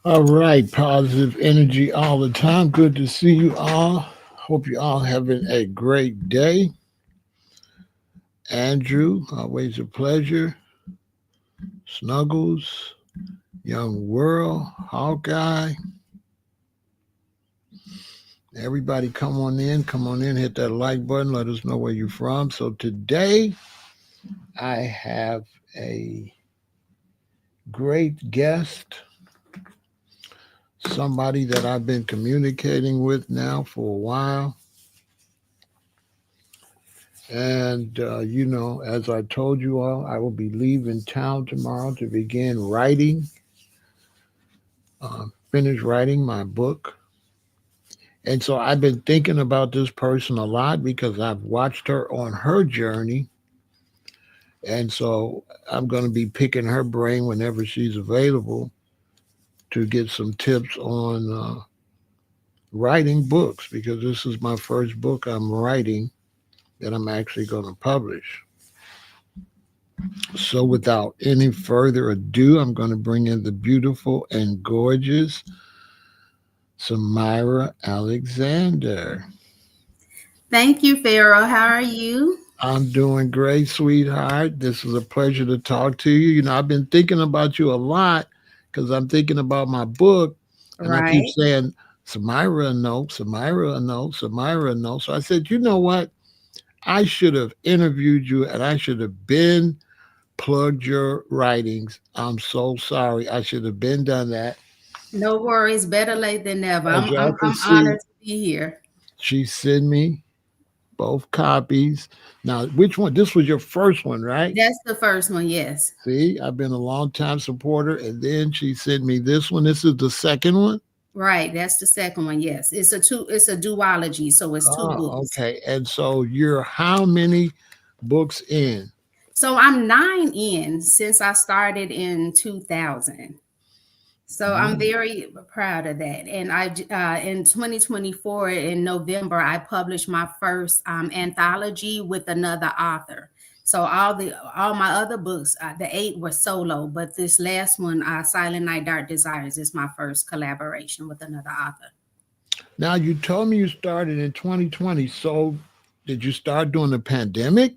All right, positive energy all the time. Good to see you all. Hope you all having a great day. Andrew, always a pleasure. Snuggles, Young World, Hawkeye. Everybody come on in, hit that like button, let us know where you're from. So today I have a great guest, somebody that I've been communicating with now for a while. And, as I told you all, I will be leaving town tomorrow to begin writing, finish writing my book. And so I've been thinking about this person a lot because I've watched her on her journey. And so I'm going to be picking her brain whenever she's available to get some tips on writing books because this is my first book I'm writing that I'm actually going to publish. So, without any further ado, I'm going to bring in the beautiful and gorgeous Samyra Alexander. Thank you, Pharaoh. How are you? I'm doing great, sweetheart. This is a pleasure to talk to you. I've been thinking about you a lot because I'm thinking about my book, and I keep Right. saying, Samyra, no, Samyra, no, Samyra, no. So I said, you know what? I should have interviewed you and I should have been plugged your writings. I'm so sorry. I should have been done that. No worries. Better late than never. As I'm y'all I'm can I'm see, honored to be here. she sent me both copies. Now, which one? This was your first one, right? That's the first one, yes. See, I've been a long time supporter, and then she sent me this one. This is the second one. Right. That's the second one, yes. It's a duology, so it's two Oh, books. okay. And so you're how many books in? So I'm 9 in since I started in 2000. So I'm Mm. very proud of that. And in 2024 in November, I published my first anthology with another author. So all my other books, the eight were solo, but this last one, Silent Night, Dark Desires, is my first collaboration with another author. Now you told me you started in 2020. So did you start during the pandemic?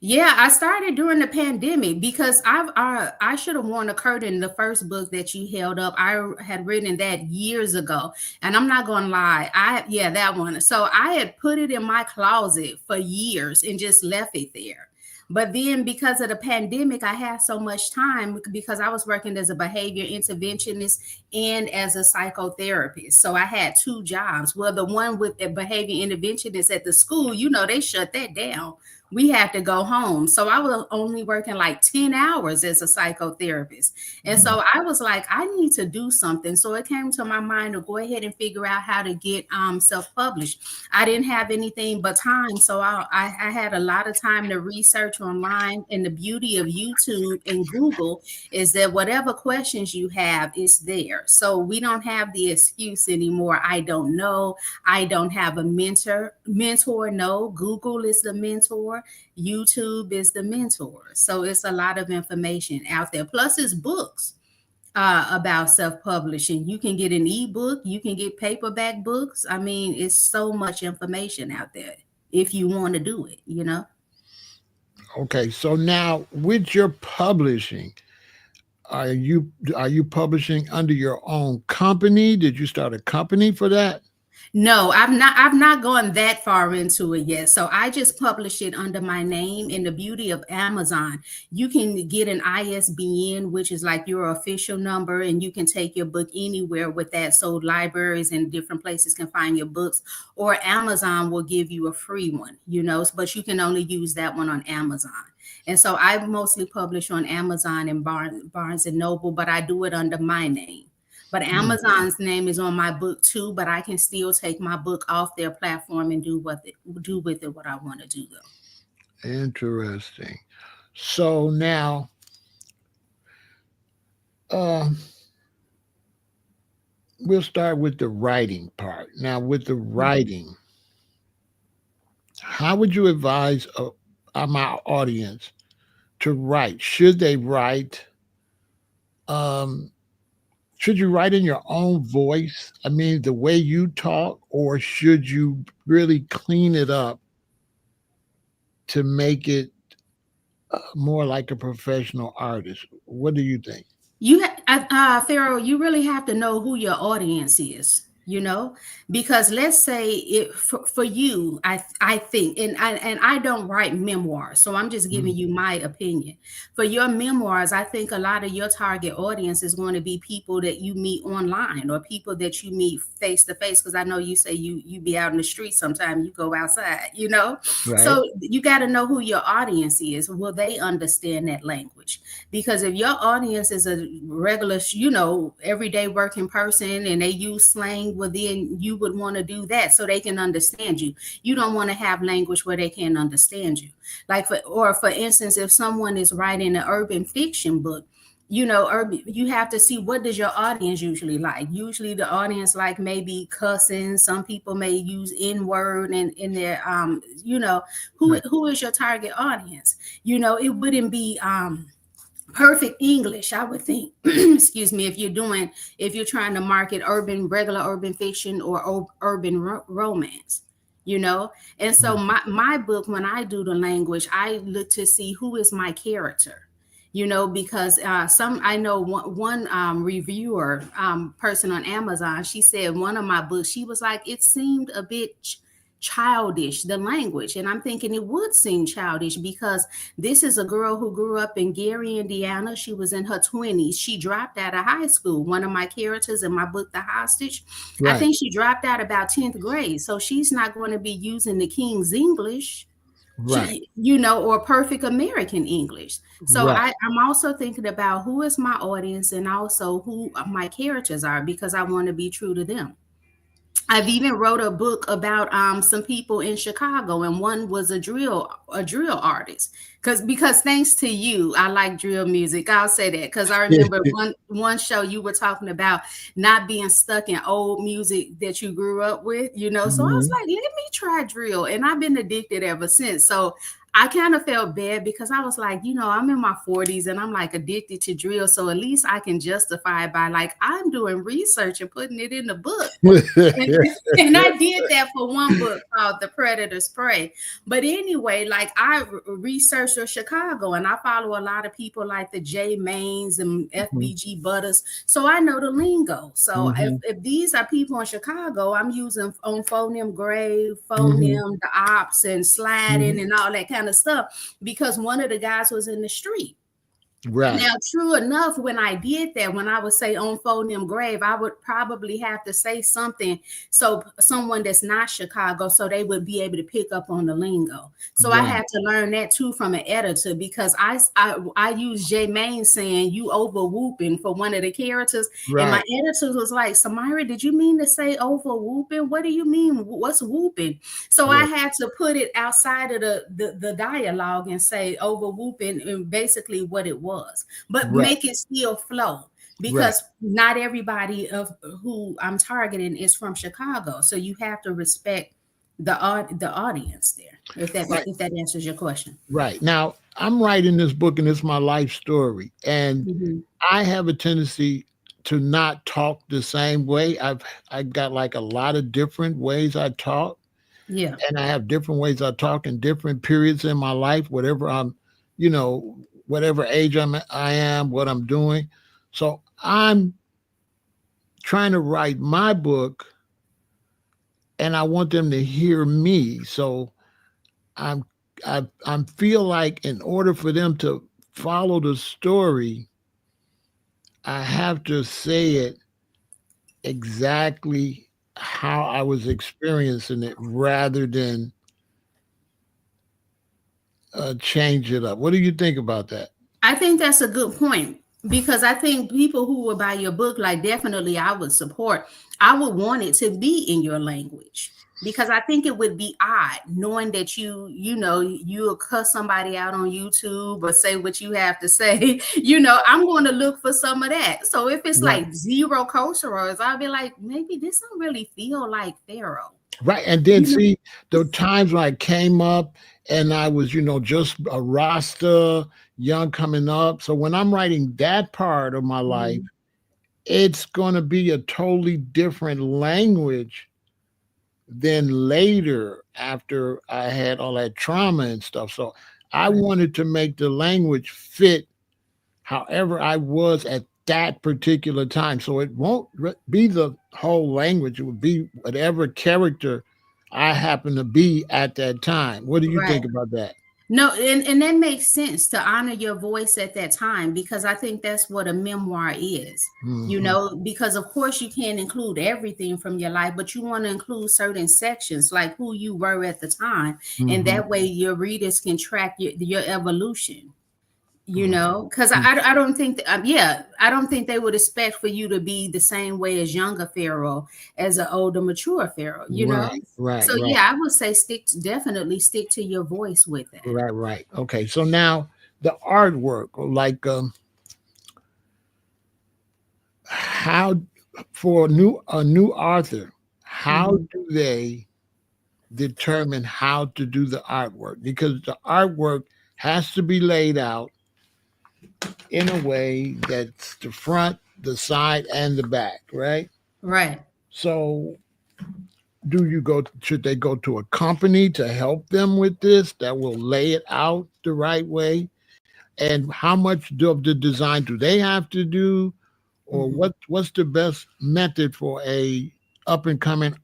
Yeah, I started during the pandemic because I should have worn a curtain. The first book that you held up, I had written that years ago, and I'm not going to lie, that one. So I had put it in my closet for years and just left it there. But then because of the pandemic, I had so much time because I was working as a behavior interventionist and as a psychotherapist. So I had two jobs. Well, the one with the behavior interventionist at the school, they shut that down. We had to go home. So I was only working like 10 hours as a psychotherapist. And so I was like, I need to do something. So it came to my mind to go ahead and figure out how to get self-published. I didn't have anything but time. So I had a lot of time to research online. And the beauty of YouTube and Google is that whatever questions you have is there. So we don't have the excuse anymore. I don't know. I don't have a mentor. No, Google is the mentor. YouTube is the mentor. So it's a lot of information out there. Plus, it's books about self-publishing. You can get an ebook. You can get paperback books. I mean, it's so much information out there if you want to do it. Okay. So now with your publishing, are you publishing under your own company? Did you start a company for that? No, I've not gone that far into it yet. So I just publish it under my name. And the beauty of Amazon, you can get an ISBN, which is like your official number, and you can take your book anywhere with that. So libraries and different places can find your books, or Amazon will give you a free one, but you can only use that one on Amazon. And so I mostly publish on Amazon and Barnes and Noble, but I do it under my name. But Hmm, Amazon's name is on my book too, but I can still take my book off their platform and do with it what I want to do though. interesting. So now, uh, we'll start with the writing part. Now, with the writing, how would you advise my audience to write? Should they write um, should you write in your own voice? I mean, the way you talk, or should you really clean it up to make it more like a professional artist? What do you think? Pharaoh, you really have to know who your audience is. Because let's say for you, I think, and I don't write memoirs, so I'm just giving Mhm. you my opinion. For your memoirs, I think a lot of your target audience is going to be people that you meet online or people that you meet face to face. Because I know you say you be out in the street sometime, you go outside. Right, So you got to know who your audience is. Will they understand that language? Because if your audience is a regular, everyday working person and they use slang, well, then you would want to do that so they can understand you. You don't want to have language where they can't understand you. Like, for instance, if someone is writing an urban fiction book, urban, you have to see what does your audience usually like. Usually the audience like maybe cussing. Some people may use n-word in their right, who is your target audience. It wouldn't be perfect English, I would think. Excuse me, if you're trying to market regular urban fiction or urban romance, you know. And so mhm, my book, when I do the language, I look to see who is my character. Because some I know one reviewer person on Amazon, she said one of my books, she was like, it seemed a bit childish, the language. And I'm thinking it would seem childish because this is a girl who grew up in Gary, Indiana. She was in her 20s. She dropped out of high school. One of my characters in my book, The Hostage, I right, think she dropped out about 10th grade. So she's not going to be using the King's English, right, or perfect American English. So right. I'm also thinking about who is my audience and also who my characters are, because I want to be true to them. I've even wrote a book about some people in Chicago, and one was a drill artist. Because thanks to you, I like drill music. I'll say that because I remember one show you were talking about not being stuck in old music that you grew up with. So I was Mhm. like, let me try drill, and I've been addicted ever since. So I kind of felt bad because I was like, I'm in my 40s and I'm like addicted to drill. So at least I can justify it by like I'm doing research and putting it in the book. And, and I did that for one book called The Predator's Prey. But anyway, like I researched Chicago, and I follow a lot of people like the J Mains and Mhm, FBG Butters. So I know the lingo. So if, mhm, if these are people in Chicago, I'm using on phoneme grave, mhm, phoneme, the ops, and sliding mhm. and all that kind of stuff, because one of the guys was in the street. Right, Now, true enough, when I did that, when I would say on phoneme grave, I would probably have to say something so someone that's not Chicago, so they would be able to pick up on the lingo. So I right, had to learn that too from an editor, because I used J Main saying you over whooping for one of the characters, and my right, editor was like, Samyra, did you mean to say over whooping? What do you mean? What's whooping? So I right, had to put it outside of the dialogue and say over whooping and basically what it was, but right, make it still flow, right, because not everybody of who I'm targeting is from Chicago. So you have to respect the audience there. right, If that answers your question. right. Now, I'm writing this book and it's my life story. And Mhm. I have a tendency to not talk the same way. I got like a lot of different ways I talk, Yeah. and I have different ways I talk in different periods in my life, whatever you know, whatever age I am, what I'm doing. So I'm trying to write my book and I want them to hear me. So I'm I feel like in order for them to follow the story, I have to say it exactly how I was experiencing it rather than change it up. What do you think about that? I think that's a good point, because I think people who will buy your book, like definitely I would support. I would want it to be in your language, because I think it would be odd knowing that you'll cuss somebody out on YouTube or say what you have to say. I'm going to look for some of that. So if it's Right. like zero kosher words, I'll be like, maybe this don't really feel like Pharaoh. Right. And then You know? see the times when I came up and I was, just a Rasta, young coming up. So when I'm writing that part of my life, Mhm. it's going to be a totally different language than later after I had all that trauma and stuff. So I Right. wanted to make the language fit however I was at that particular time. So it won't be the whole language, it would be whatever character I happen to be at that time. What do you Right. think about that? No, and that makes sense to honor your voice at that time because I think that's what a memoir is. You Hmm. know, because of course you can't include everything from your life, but you want to include certain sections like who you were at the time, and Hmm. that way your readers can track your evolution. You Hmm. know, because I don't think yeah, I don't think they would expect for you to be the same way as younger Pharaoh as an older mature Pharaoh. You know, Right, right, so right, yeah, I would say definitely stick to your voice with that. right, right. Okay, so now the artwork, like how for a new author, how Mhm. do they determine how to do the artwork? Because the artwork has to be laid out in a way that's the front, the side, and the back, right? Right. So should they go to a company to help them with this that will lay it out the right way? And how much of the design do they have to do? Or Mhm. what's the best method for a up and coming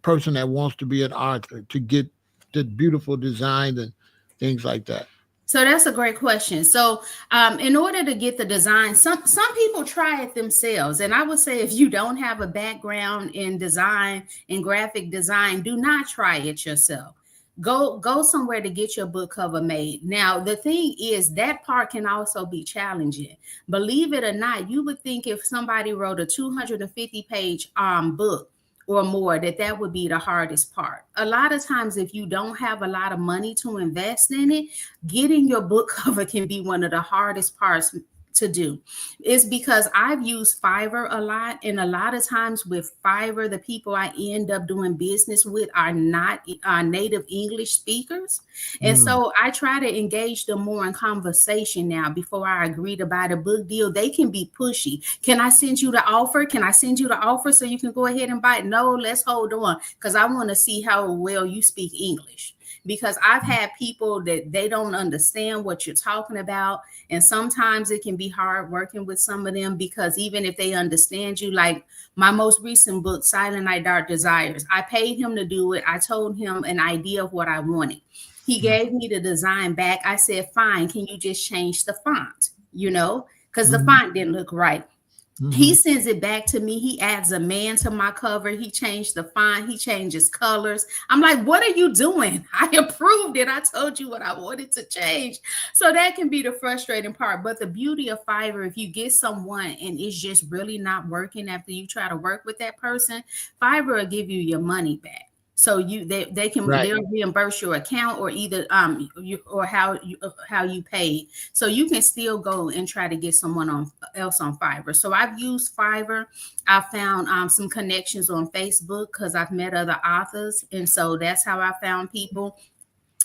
person that wants to be an author to get the beautiful designs and things like that? So that's a great question. So, in order to get the design, some people try it themselves, and I would say if you don't have a background in design and graphic design, do not try it yourself. Go somewhere to get your book cover made. Now, the thing is that part can also be challenging. Believe it or not, you would think if somebody wrote a 250-page book or more that would be the hardest part. A lot of times if you don't have a lot of money to invest in it, getting your book cover can be one of the hardest parts to do. Is because I've used Fiverr a lot, and a lot of times with Fiverr, the people I end up doing business with are not native English speakers, and Mm, so I try to engage them more in conversation now before I agree to buy the book deal. They can be pushy. Can I send you the offer? Can I send you the offer so you can go ahead and buy it? No, let's hold on because I want to see how well you speak English, because I've had people that they don't understand what you're talking about. And sometimes it can be hard working with some of them because even if they understand you, like my most recent book, Silent Night, Dark Desires, I paid him to do it. I told him an idea of what I wanted. He mm, gave me the design back. I said, fine, can you just change the font? You know, because the mm, font didn't look right. He mm, sends it back to me. He adds a man to my cover. He changed the font. He changes colors. I'm like, what are you doing? I approved it. I told you what I wanted to change. So that can be the frustrating part. But the beauty of Fiverr, if you get someone and it's just really not working after you try to work with that person, Fiverr will give you your money back. So they can right. they'll reimburse your account or either or how you paid, so you can still go and try to get someone else on Fiverr. So I've used Fiverr. I found some connections on Facebook because I've met other authors, and so that's how I found people.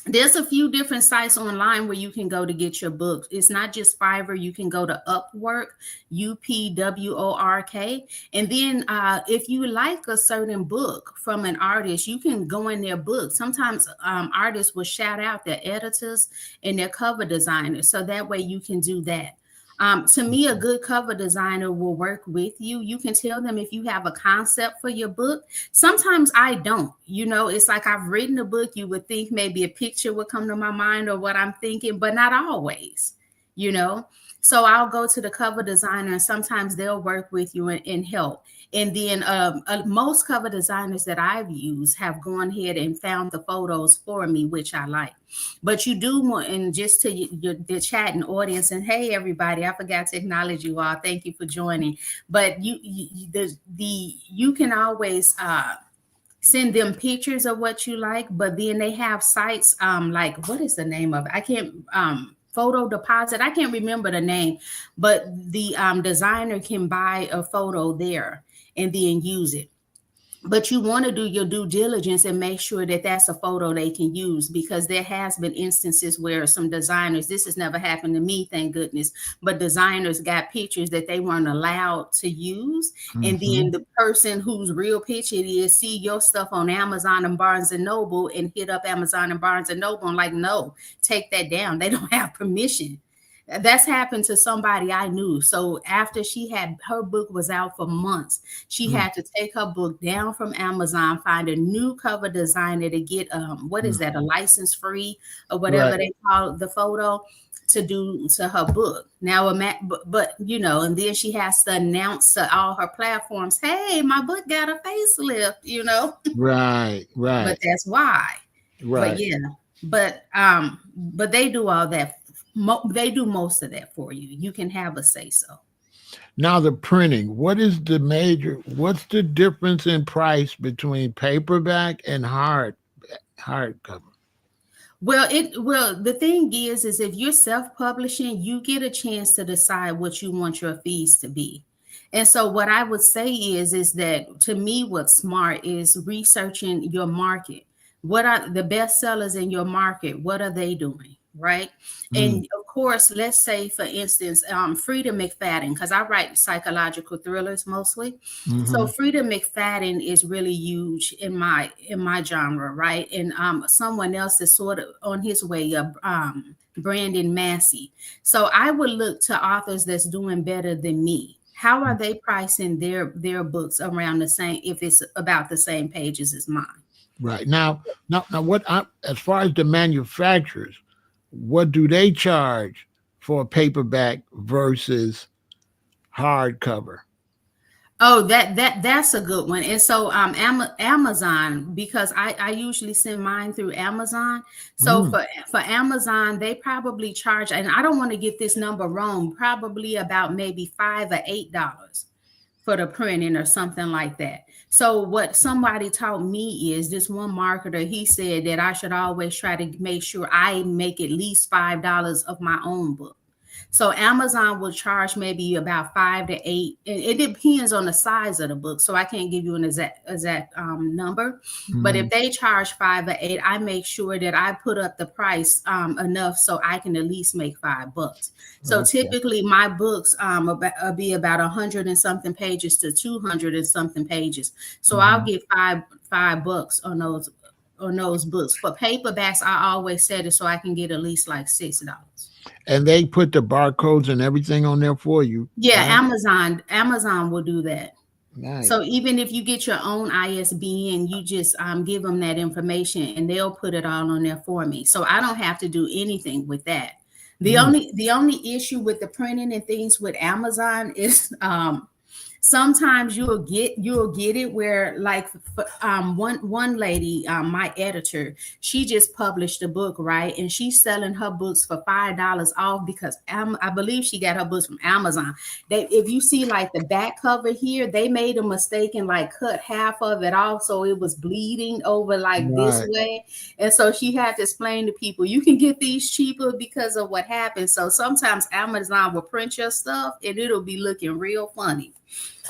There's a few different sites online where you can go to get your books. It's not just Fiverr. You can go to Upwork, Upwork, and then if you like a certain book from an artist, you can go in their book. Sometimes artists will shout out their editors and their cover designers, so that way you can do that. To me, a good cover designer will work with you. You can tell them if you have a concept for your book. Sometimes I don't. You know, it's like I've written a book, you would think maybe a picture would come to my mind or what I'm thinking, but not always, you know. So I'll go to the cover designer and sometimes they'll work with you and help. And then most cover designers that I've used have gone ahead and found the photos for me, which I like. But you do want, and just to the chat and audience, and hey everybody, I forgot to acknowledge you all. Thank you for joining. But you can always send them pictures of what you like, but then they have sites like, what is the name of it? I can't photo deposit. I can't remember the name, but the designer can buy a photo there and then use it. but you want to do your due diligence and make sure that that's a photo they can use, because there has been instances where some designers, this has never happened to me, thank goodness, but designers got pictures that they weren't allowed to use, and Mm-hmm. then the person whose real picture it is see your stuff on Amazon and Barnes and Noble and hit up Amazon and Barnes and Noble and like, no, take that down, they don't have permission. That's happened to somebody I knew. So after she had, her book was out for months, she had to take her book down from Amazon, find a new cover designer to get what is that, a Mm-hmm. license free or whatever Right. they call the photo to do to her book. Now, but you know, and then she has to announce to all her platforms, "Hey, my book got a facelift," you know. Right. But Right. that's why. But Right. yeah, but they do all that. They do most of that for you. You can have a say so. Now the printing. What is the major? What's the difference in price between paperback and hardcover? The thing is if you're self-publishing, you get a chance to decide what you want your fees to be. And so what I would say is that to me, what's smart is researching your market. What are the best sellers in your market? What are they doing? Right. Mm, And of course, let's say, for instance, Frida McFadden, because I write psychological thrillers mostly. So mm-hmm. Frida McFadden is really huge in my genre, right? And someone else is sort of on his way up, Brandon Massey. So I would look to authors that's doing better than me. How are they pricing their books around the same, if it's about the same pages as mine? Right. Now, as far as the manufacturers, what do they charge for a paperback versus hardcover? Oh, that's a good one. And so Amazon, because I usually send mine through Amazon. So Mm, for Amazon, they probably charge, and I don't want to get this number wrong, probably about maybe $5 or $8 for the printing or something like that. So what somebody taught me is, this one marketer, he said that I should always try to make sure I make at least $5 of my own book. So Amazon will charge maybe about 5 to 8, and it depends on the size of the book. So I can't give you an exact number, but if mm, they charge 5 or 8, I make sure that I put up the price enough so I can at least make $5. So okay. typically my books be about 100 and something pages to 200 and something pages. So I'll Hmm. get $5 on those books. For paperbacks, I always set it so I can get at least like $6. And they put the barcodes and everything on there for you, Yeah, right? Amazon will do that. Nice. So even if you get your own ISBN, you just give them that information and they'll put it all on there for me. So I don't have to do anything with that. Mm, The only issue with the printing and things with Amazon is sometimes you'll get it where, like, one lady, my editor, she just published a book, right, and she's selling her books for $5 off because I believe she got her books from Amazon. They, if you see like the back cover here, they made a mistake and like cut half of it off, so it was bleeding over like this right. way, and so she had to explain to people, you can get these cheaper because of what happened. So sometimes Amazon will print your stuff and it'll be looking real funny.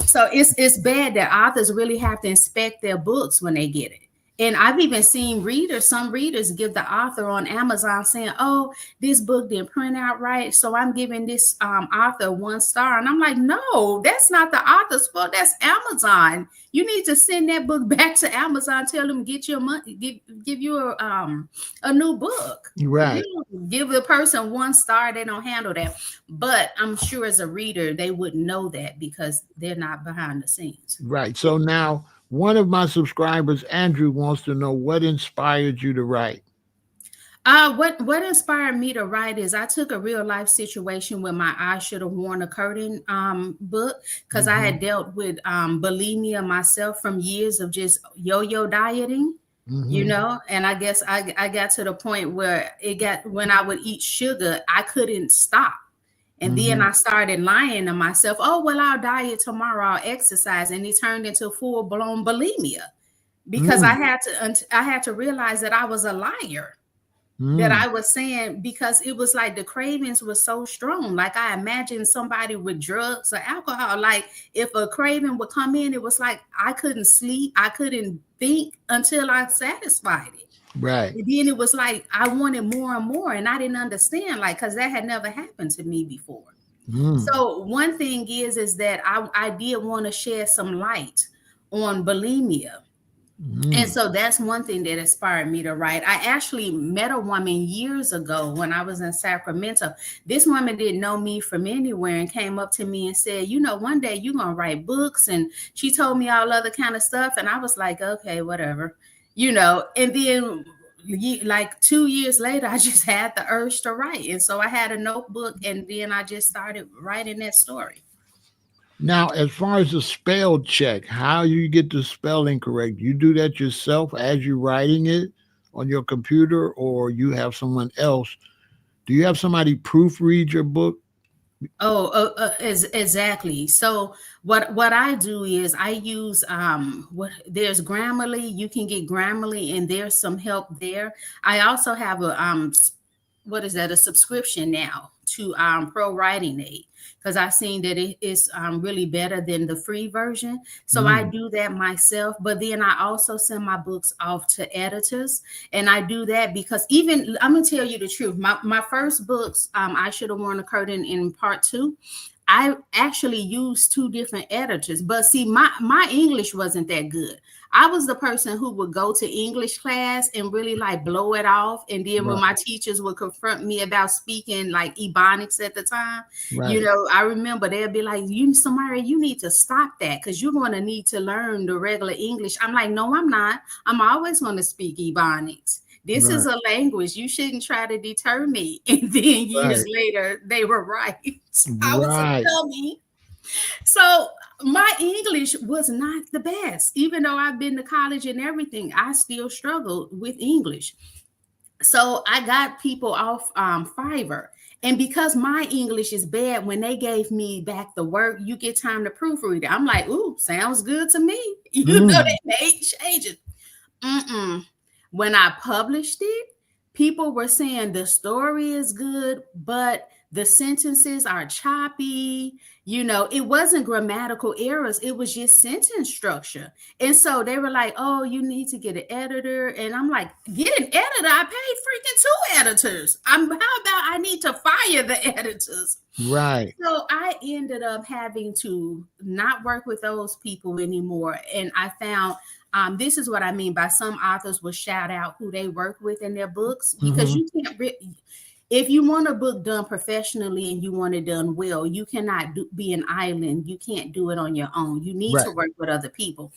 So it's bad that authors really have to inspect their books when they get it. And I've even seen some readers give the author on Amazon saying, "Oh, this book didn't print out right, so I'm giving this author 1 star." And I'm like, "No, that's not the author's fault. That's Amazon. You need to send that book back to Amazon. Tell them get your money, give you a new book. You Right. don't give the person 1 star. They don't handle that." But I'm sure as a reader, they wouldn't know that because they're not behind the scenes. Right. So now one of my subscribers, Andrew, wants to know what inspired you to write. What inspired me to write is I took a real life situation with my I Should Have Worn a Curtain book, because I Hmm. had dealt with bulimia myself from years of just yo-yo dieting, you Hmm. know, and I guess I got to the point where it got, when I would eat sugar, I couldn't stop. And then Hmm. I started lying to myself, oh, well, I'll diet tomorrow, I'll exercise. And it turned into full blown bulimia because Mm, I had to realize that I was a liar. that Mm, I was saying, because it was like the cravings were so strong. Like I imagined somebody with drugs or alcohol. Like if a craving would come in, it was like I couldn't sleep, I couldn't think until I satisfied it. right. And then it was like I wanted more and more, and I didn't understand, like, because that had never happened to me before. Mm, So one thing is that I did want to shed some light on bulimia. And mm, so that's one thing that inspired me to write. I actually met a woman years ago when I was in Sacramento. This woman didn't know me from anywhere and came up to me and said, "You know, one day you're gonna write books." And she told me all other kind of stuff, and I was like, "Okay, whatever," you know. And then like 2 years later, I just had the urge to write, and so I had a notebook, and then I just started writing that story. Now, as far as the spell check, how you get the spelling correct, you do that yourself as you're writing it on your computer, or you have someone else? Do you have somebody proofread your book? Oh, exactly. So what I do is I use what there's Grammarly. You can get Grammarly, and there's some help there. I also have a what is that, a subscription now to Pro Writing Aid, because I've seen that it is really better than the free version. So I Mm, do that myself. But then I also send my books off to editors, and I do that because, even I'm gonna tell you the truth, my first books, I Should Have Worn a Curtain in part two, I actually used two different editors. But see, my English wasn't that good. I was the person who would go to English class and really like blow it off. And then when my right, teachers would confront me about speaking like Ebonics at the time, you right, know, I remember they'd be like, "You, Samyra, you need to stop that because you're going to need to learn the regular English." I'm like, "No, I'm not. I'm always going to speak Ebonics. This is right, a language. You shouldn't try to deter me." And then years right, later, they were right. I was a right. dummy. So my English was not the best. Even though I've been to college and everything, I still struggled with English. So I got people off Fiverr. And because my English is bad, when they gave me back the work, "You get time to proofread it." I'm like, "Ooh, sounds good to me." You know, Mm, they made changes. Mm-mm. When I published it, people were saying the story is good, but the sentences are choppy. You know, it wasn't grammatical errors, it was just sentence structure. And so they were like, "Oh, you need to get an editor." And I'm like, "Get an editor? I paid freaking two editors. How about I need to fire the editors?" right. So I ended up having to not work with those people anymore. And I found, this is what I mean by some authors will shout out who they work with in their books, because Hmm. you can't, if you want a book done professionally and you want it done well, you cannot be an island. You can't do it on your own. You need to Right. work with other people.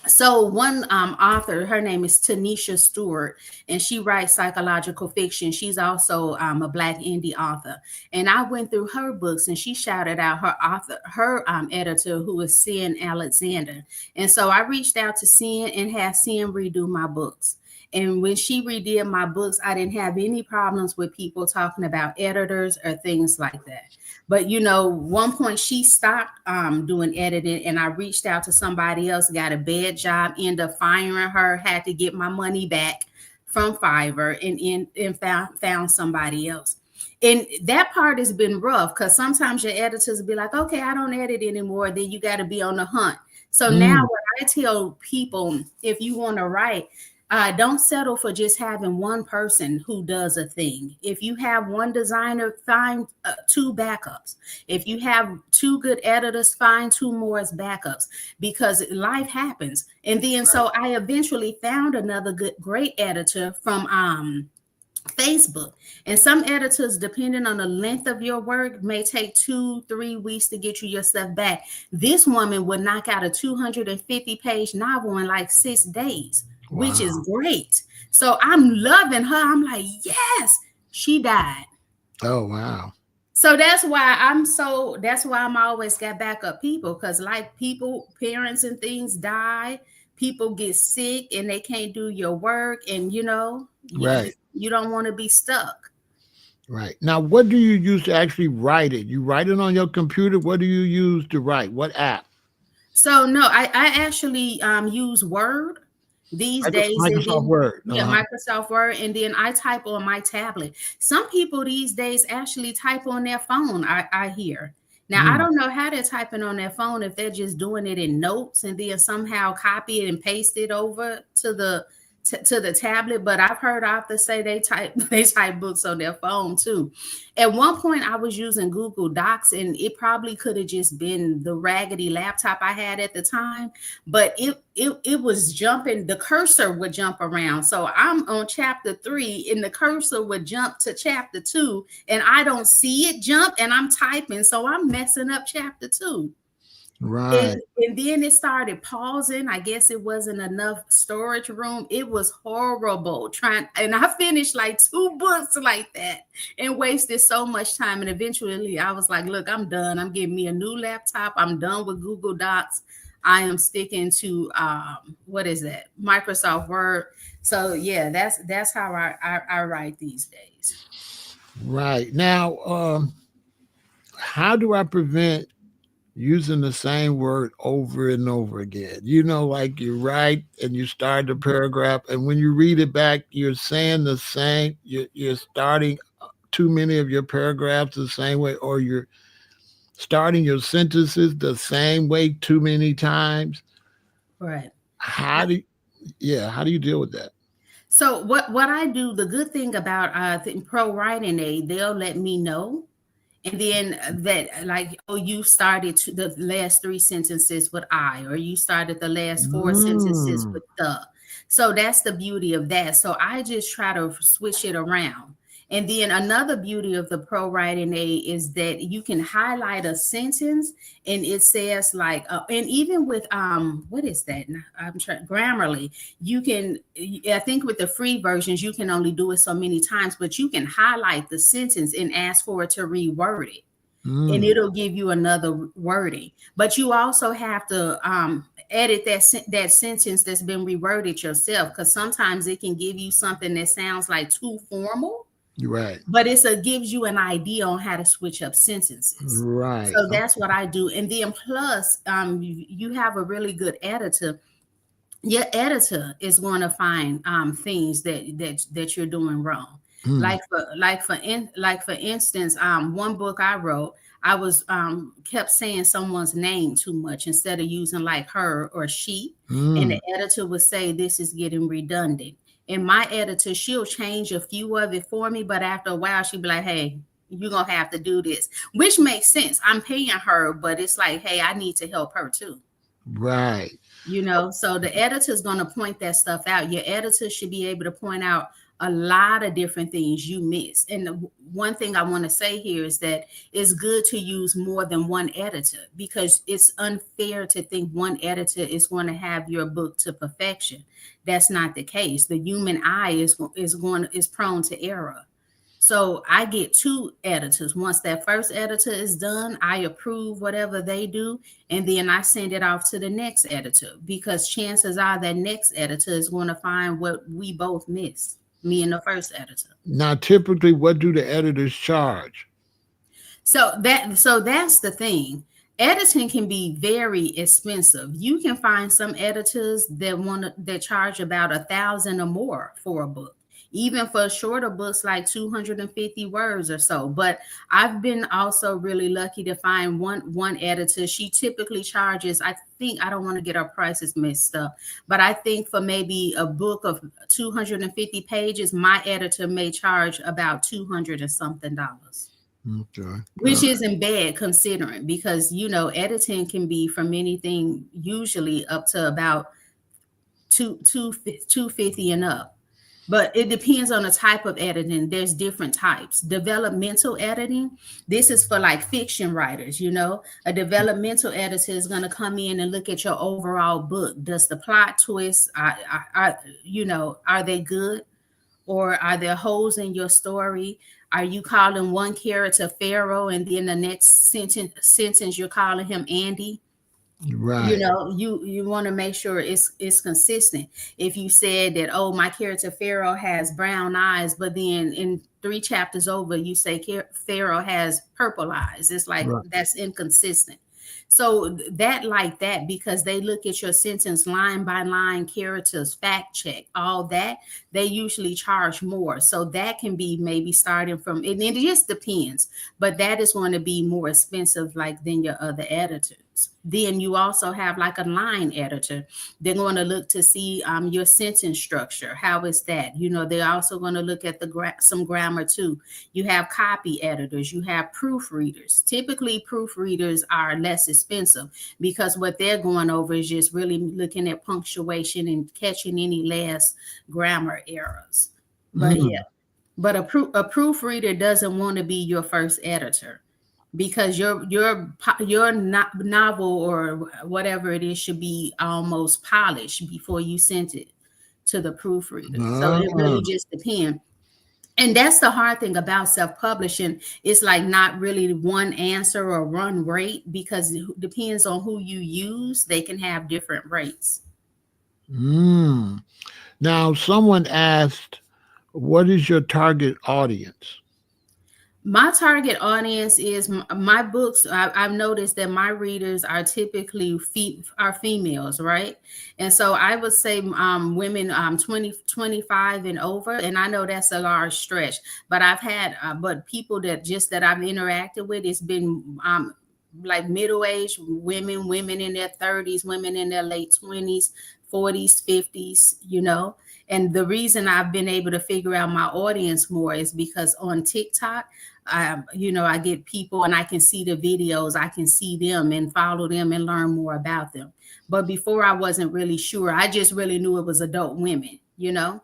So one author, her name is Tanisha Stewart, and she writes psychological fiction. She's also a Black indie author. And I went through her books, and she shouted out her editor, who is Cian Alexander. And so I reached out to Cian and had Cian redo my books. And when she redid my books, I didn't have any problems with people talking about editors or things like that. But you know, one point she stopped doing editing, and I reached out to somebody else, got a bad job, ended up firing her, had to get my money back from Fiverr, and found somebody else. And that part has been rough because sometimes your editors will be like, "Okay, I don't edit anymore." Then you got to be on the hunt. So now, Mm, what I tell people, if you want to write, don't settle for just having one person who does a thing. If you have one designer, find two backups. If you have two good editors, find two more as backups, because life happens. And then so I eventually found another great editor from Facebook. And some editors, depending on the length of your work, may take 2-3 weeks to get you your stuff back. This woman would knock out a 250-page novel in like 6 days, which is wow. great. So I'm loving her. I'm like, yes, she died. Oh, wow. So that's why I'm always got backup people, because like people, parents and things die, people get sick and they can't do your work, and you know, Right. you don't want to be stuck. Right. Now, what do you use to actually write it? You write it on your computer? What do you use to write? What app? So no, I actually use Word. these days. And Microsoft then, Word. yeah, Microsoft Word. And then I type on my tablet. Some people these days actually type on their phone, I hear. Now, I Mm. don't know how they're typing on their phone, if they're just doing it in notes and then somehow copy it and paste it over to the tablet. But I've heard authors say they type they type books on their phone too. At one point, I was using Google Docs, and it probably could have just been the raggedy laptop I had at the time, but it was jumping. The cursor would jump around, so I'm on chapter 3, and the cursor would jump to chapter 2, and I don't see it jump, and I'm typing, so I'm messing up chapter 2. Right. And then it started pausing. I guess it wasn't enough storage room. It was horrible trying, and I finished like 2 books like that and wasted so much time. And eventually I was like, look, I'm done. I'm getting me a new laptop. I'm done with Google Docs. I am sticking to what is that? Microsoft Word. So yeah, that's how I write these days. Right. Now, how do I prevent using the same word over and over again? You know, like you write and you start the paragraph, and when you read it back, you're saying the same, you're starting too many of your paragraphs the same way, or you're starting your sentences the same way too many times. Right. How do you, yeah, how do you deal with that? So what I do, the good thing about Pro Writing Aid, they'll let me know. And then that, like, oh, you started the last 3 sentences with I, or you started the last 4 sentences Mm, with the. So that's the beauty of that. So I just try to switch it around. And then another beauty of the Pro Writing Aid is that you can highlight a sentence, and it says like, and even with what is that? I'm trying Grammarly. You can, I think with the free versions, you can only do it so many times, but you can highlight the sentence and ask for it to reword it, and mm, it'll give you another wording. But you also have to edit that sentence that's been reworded yourself, because sometimes it can give you something that sounds like too formal, you're right. but gives you an idea on how to switch up sentences. Right. So that's what I do. And then plus, you have a really good editor. Your editor is going to find things that you're doing wrong. Mm, Like for instance, one book I wrote, I was kept saying someone's name too much instead of using like her or she, and mm, the editor would say this is getting redundant. And my editor, she'll change a few of it for me, but after a while she'll be like, hey, you're gonna have to do this, which makes sense. I'm paying her, but it's like, hey, I need to help her too. right. So the editor is going to point that stuff out. Your editor should be able to point out a lot of different things you miss. And the one thing I want to say here is that it's good to use more than one editor, because it's unfair to think one editor is going to have your book to perfection. That's not the case. The human eye is prone to error. So I get 2 editors. Once that first editor is done, I approve whatever they do, and then I send it off to the next editor, because chances are that next editor is going to find what we both missed, me and the first editor. Now, typically, what do the editors charge? So that's the thing. Editing can be very expensive. You can find some editors that charge about 1,000 or more for a book, even for shorter books like 250 words or so. But I've been also really lucky to find one editor. She typically charges, I think, I don't want to get our prices messed up, but I think for maybe a book of 250 pages, my editor may charge about 200 or something dollars, Okay. which isn't bad considering, because editing can be from anything usually up to about 250 and up. But it depends on the type of editing. There's different types. Developmental editing, this is for like fiction writers. A developmental editor is going to come in and look at your overall book. Does the plot twist, are they good? Or are there holes in your story? Are you calling one character Pharaoh, and then the next sentence you're calling him Andy? Right. You want to make sure it's consistent. If you said that, oh, my character Pharaoh has brown eyes, but then in 3 chapters over you say Pharaoh has purple eyes, it's like Right. that's inconsistent. So that like that, because they look at your sentence line by line, characters, fact check, all that, they usually charge more. So that can be maybe starting from, and it just depends, but that is going to be more expensive like than your other editors. Then you also have like a line editor. They're going to look to see your sentence structure. How is that? You know, they're also going to look at some grammar too. You have copy editors. You have proofreaders. Typically, proofreaders are less expensive because what they're going over is just really looking at punctuation and catching any last grammar errors. But yeah, Mm. but a proofreader doesn't want to be your first editor because your novel or whatever it is should be almost polished before you sent it to the proofreader. So it Ah. really just depends. And that's the hard thing about self-publishing. It's like not really one answer or one rate because it depends on who you use. They can have different rates. Mm. Now, someone asked, what is your target audience? My target audience is my books. I've noticed that my readers are typically are females, right? And so I would say women 20 25 and over. And I know that's a large stretch, but I've had but people that I've interacted with, it's been like middle-aged women, women in their 30s, women in their late 20s, 40s, 50s, you know. And the reason I've been able to figure out my audience more is because on TikTok, I get people and I can see the videos, I can see them and follow them and learn more about them. But before I wasn't really sure. I just really knew it was adult women, you know.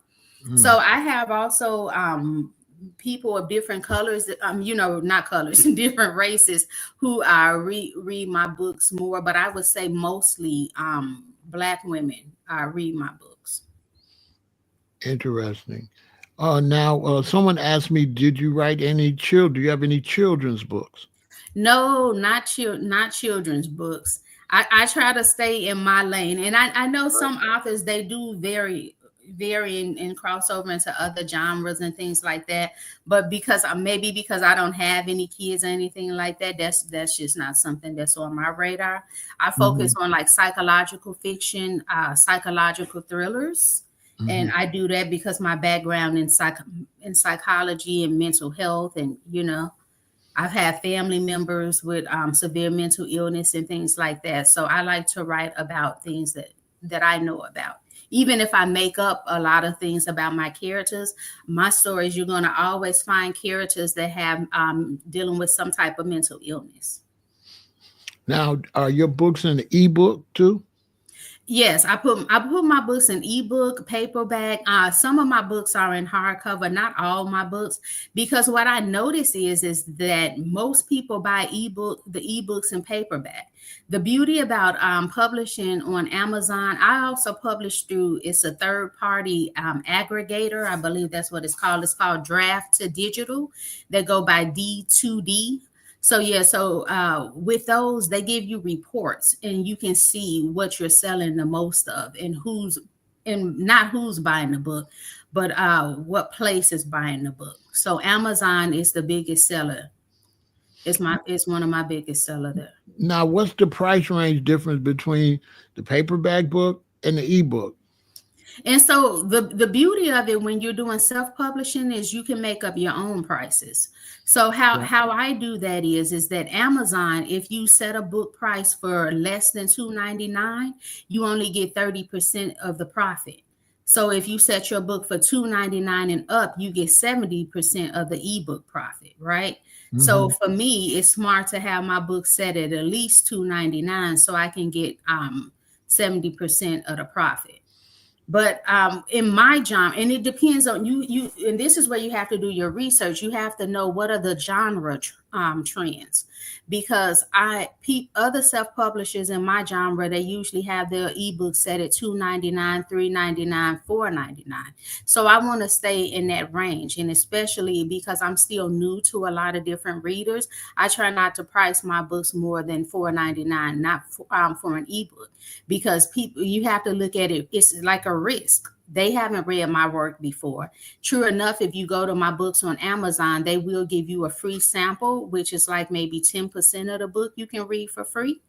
So Mm. I have also people of different colors, not colors, different races who read my books more. But I would say mostly Black women read my books. Interesting. Now, someone asked me, did you write any children? Do you have any children's books? No, not children's books. I try to stay in my lane, and I know Right. some authors they do vary and cross over into other genres and things like that. But maybe because I don't have any kids or anything like that, that's just not something that's on my radar. I focus Hmm. on like psychological fiction, psychological thrillers. And Hmm. I do that because my background in psychology and mental health, and I've had family members with severe mental illness and things like that. So I like to write about things that I know about. Even if I make up a lot of things about my characters, my stories, you're going to always find characters that have dealing with some type of mental illness. Now, are your books in the ebook too? Yes, I put my books in ebook, paperback. Some of my books are in hardcover, not all my books, because what I notice is that most people buy the ebooks and paperback. The beauty about publishing on Amazon, I also publish through it's a third party aggregator. I believe that's what it's called. It's called Draft to Digital. They go by D2D. So yeah, with those, they give you reports and you can see what you're selling the most of and not who's buying the book, but what place is buying the book. So Amazon is the biggest seller. It's one of my biggest seller there. Now, what's the price range difference between the paperback book and the ebook? And so the beauty of it when you're doing self-publishing is you can make up your own prices. So Yeah. how I do that is that Amazon, if you set a book price for less than $2.99, you only get 30% of the profit. So if you set your book for $2.99 and up, you get 70% of the ebook profit, right? So Hmm. for me, it's smart to have my book set at least $2.99 so I can get 70% of the profit. But in my job, and it depends on you, and this is where you have to do your research. You have to know what are the genre trends, because other self publishers in my genre, they usually have their ebooks set at $2.99, $3.99, $4.99. So I want to stay in that range, and especially because I'm still new to a lot of different readers, I try not to price my books more than $4.99, not for an ebook, because people, you have to look at it, it's like a risk. They haven't read my work before. True enough, if you go to my books on Amazon, they will give you a free sample, which is like maybe 10% of the book you can read for free.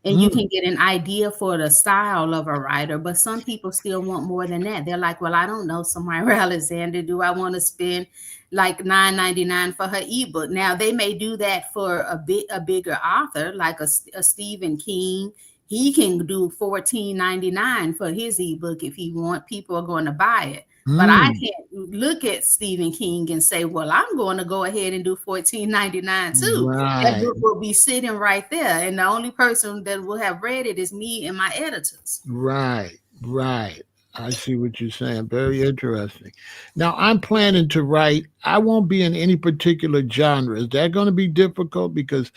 and you Mm, can get an idea for the style of a writer. But some people still want more than that. They're like, well, I don't know, Samyra Alexander, do I want to spend like $9.99 for her ebook? Now they may do that for a bigger author like a Stephen King. He can do $14.99 for his ebook if he want. People are going to buy it. But I mm, can't look at Stephen King and say, well, I'm going to go ahead and do $14.99 too. That right, book will be sitting right there. And the only person that will have read it is me and my editors. right, right. I see what you're saying. Very interesting. Now, I'm planning to write. I won't be in any particular genre. Is that going to be difficult? Because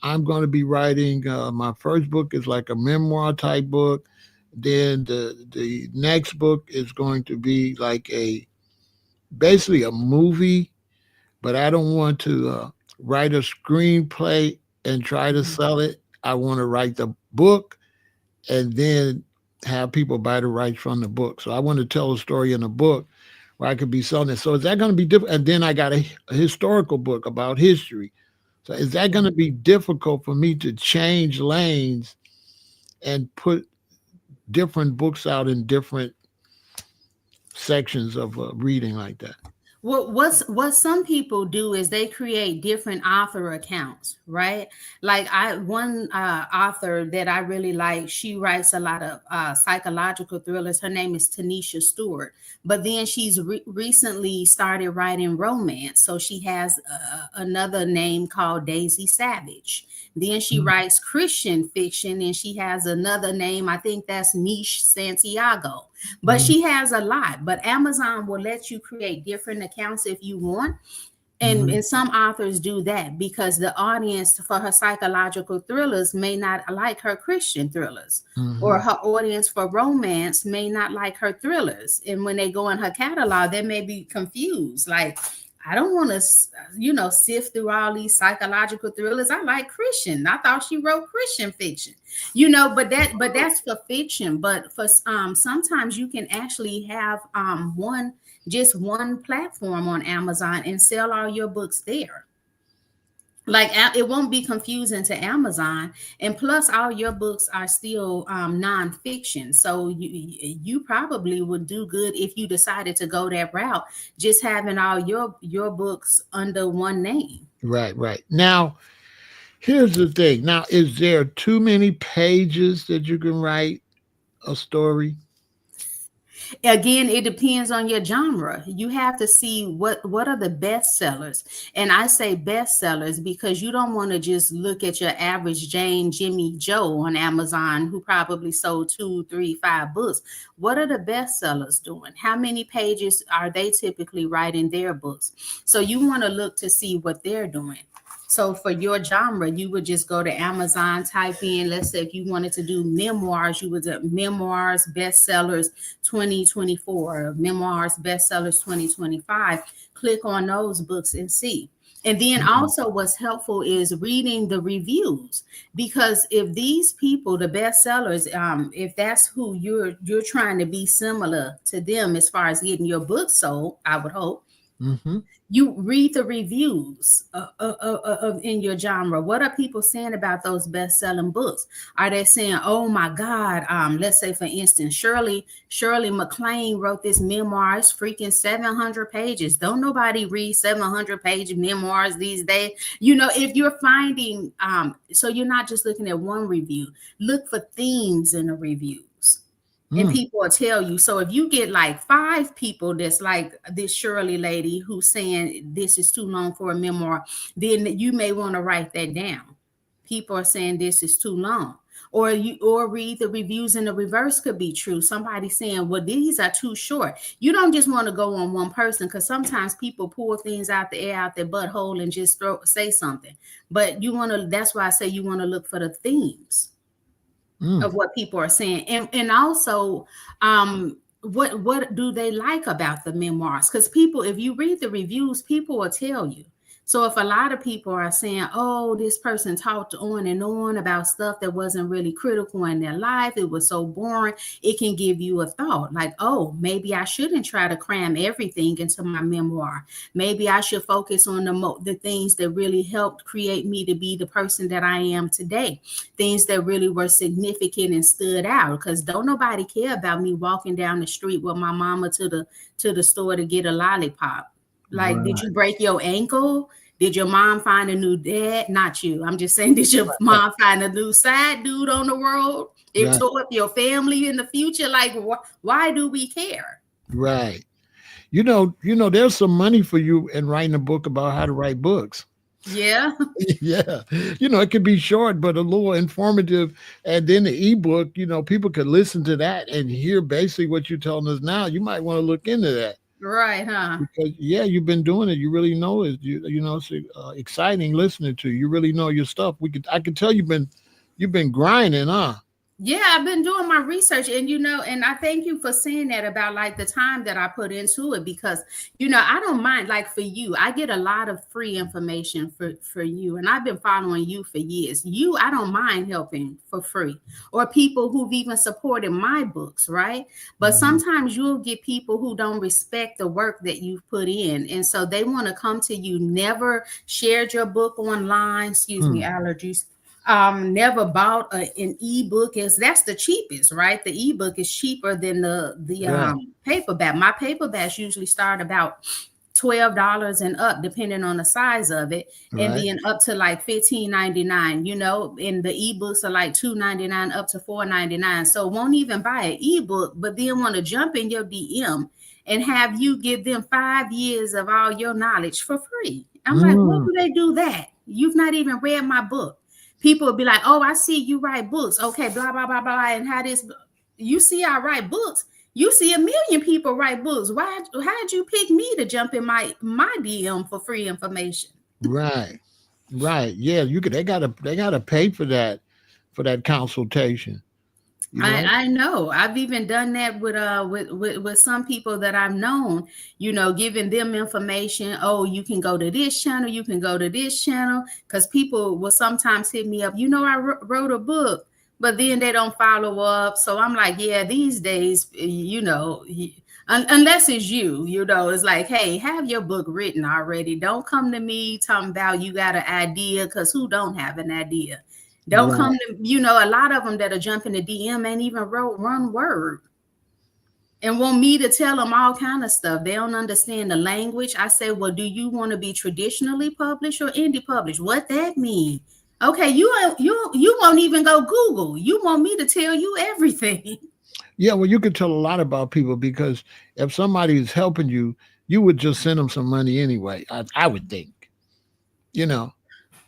I'm going to be writing. My first book is like a memoir type book. Then the next book is going to be like a basically a movie, but I don't want to write a screenplay and try to Mhm. sell it. I want to write the book and then have people buy the rights from the book. So I want to tell a story in a book where I could be selling it. So is that going to be different? And then I got a historical book about history. So is that going Yeah. to be difficult for me to change lanes and put different books out in different sections of reading like that? What some people do is they create different author accounts, right? Like I one author that I really like, she writes a lot of psychological thrillers. Her name is Tanisha Stewart, but then she's recently started writing romance, so she has another name called Daisy Savage. Then she Mm, writes Christian fiction, and she has another name. I think that's Niche Santiago, but mm, she has a lot. But Amazon will let you create different accounts if you want. And, mhm, and some authors do that because the audience for her psychological thrillers may not like her Christian thrillers, or mhm. her audience for romance may not like her thrillers. And when they go in her catalog, they may be confused. Like, I don't want to, sift through all these psychological thrillers. I like Christian. I thought she wrote Christian fiction, but that's for fiction. But for sometimes you can actually have one platform on Amazon and sell all your books there. Like it won't be confusing to Amazon, and plus all your books are still nonfiction. So you probably would do good if you decided to go that route, just having all your books under one name. Right, right. Now, here's the thing. Now, is there too many pages that you can write a story? Again, it depends on your genre. You have to see what are the best sellers. And I say best sellers because you don't want to just look at your average Jane, Jimmy, Joe on Amazon who probably sold 2, 3, 5 books. What are the best sellers doing? How many pages are they typically writing their books? So you want to look to see what they're doing. So for your genre, you would just go to Amazon, type in, let's say if you wanted to do memoirs, you would do memoirs, bestsellers 2024, memoirs, bestsellers 2025. Click on those books and see. And then Mm, also what's helpful is reading the reviews, because if these people, the bestsellers, if that's who you're trying to be similar to them as far as getting your book sold, I would hope mhm, you read the reviews in your genre. What are people saying about those best-selling books? Are they saying, "Oh my God"? Let's say, for instance, Shirley MacLaine wrote this memoir. It's freaking 700 pages. Don't nobody read 700-page memoirs these days. If you're finding, so you're not just looking at one review. Look for themes in the reviews, and mm, people will tell you. So if you get like 5 people that's like this Shirley lady who's saying this is too long for a memoir, then you may want to write that down. People are saying this is too long. Or read the reviews in the reverse could be true. Somebody saying, well, these are too short. You don't just want to go on one person, because sometimes people pull things out the air, out their butthole, and just say something. But that's why I say you want to look for the themes mm. of what people are saying, and also what do they like about the memoirs, because people, if you read the reviews, people will tell you. So if a lot of people are saying, oh, this person talked on and on about stuff that wasn't really critical in their life, it was so boring, it can give you a thought like, oh, maybe I shouldn't try to cram everything into my memoir. Maybe I should focus on the things that really helped create me to be the person that I am today. Things that really were significant and stood out, because don't nobody care about me walking down the street with my mama to the store to get a lollipop. Like, did Right. you break your ankle? Did your mom find a new dad? Not you. I'm just saying, did your mom find a new side dude on the road? It Right. tore up your family in the future. Like, why do we care? Right. There's some money for you in writing a book about how to write books. Yeah. Yeah. It could be short, but a little informative. And then the ebook, people could listen to that and hear basically what you're telling us now. You might want to look into that Right, huh? because, yeah, you've been doing it. You really know it. It's exciting listening to you. You really know your stuff. I can tell you've been grinding, huh? Yeah, I've been doing my research, and and I thank you for saying that about like the time that I put into it, because I don't mind. Like for you, I get a lot of free information for you, and I've been following you for years. I don't mind helping for free, or people who've even supported my books, right? But Mhm. sometimes you'll get people who don't respect the work that you've put in, and so they want to come to you, never shared your book online. Excuse me, Hmm. allergies. Never bought an ebook. Is That's the cheapest, right? The ebook is cheaper than the Right. paperback. My paperbacks usually start about $12 and up, depending on the size of it, and Right. then up to like $15.99. And the ebooks are like $2.99 up to $4.99. So won't even buy an ebook, but then want to jump in your DM and have you give them 5 years of all your knowledge for free. I'm like, what Mm. do they do that? You've not even read my book. People would be like, oh, I see you write books. Okay, blah, blah, blah, blah. And how this, you see, I write books. You see a million people write books. How'd you pick me to jump in my DM for free information? Right. Right. Yeah. They gotta pay for that consultation. You know. I know. I've even done that with some people that I've known, giving them information. Oh, you can go to this channel, you can go to this channel, because people will sometimes hit me up. I wrote a book, but then they don't follow up. So I'm like, yeah, these days, unless it's it's like, hey, have your book written already. Don't come to me talking about you got an idea, because who don't have an idea? Don't Right. come to, a lot of them that are jumping the DM ain't even wrote one word and want me to tell them all kind of stuff. They don't understand the language. I say, well, do you want to be traditionally published or indie published? What that mean? Okay, you won't even go Google. You want me to tell you everything. Yeah. Well, you can tell a lot about people because if somebody is helping you, you would just send them some money anyway. I would think. You know.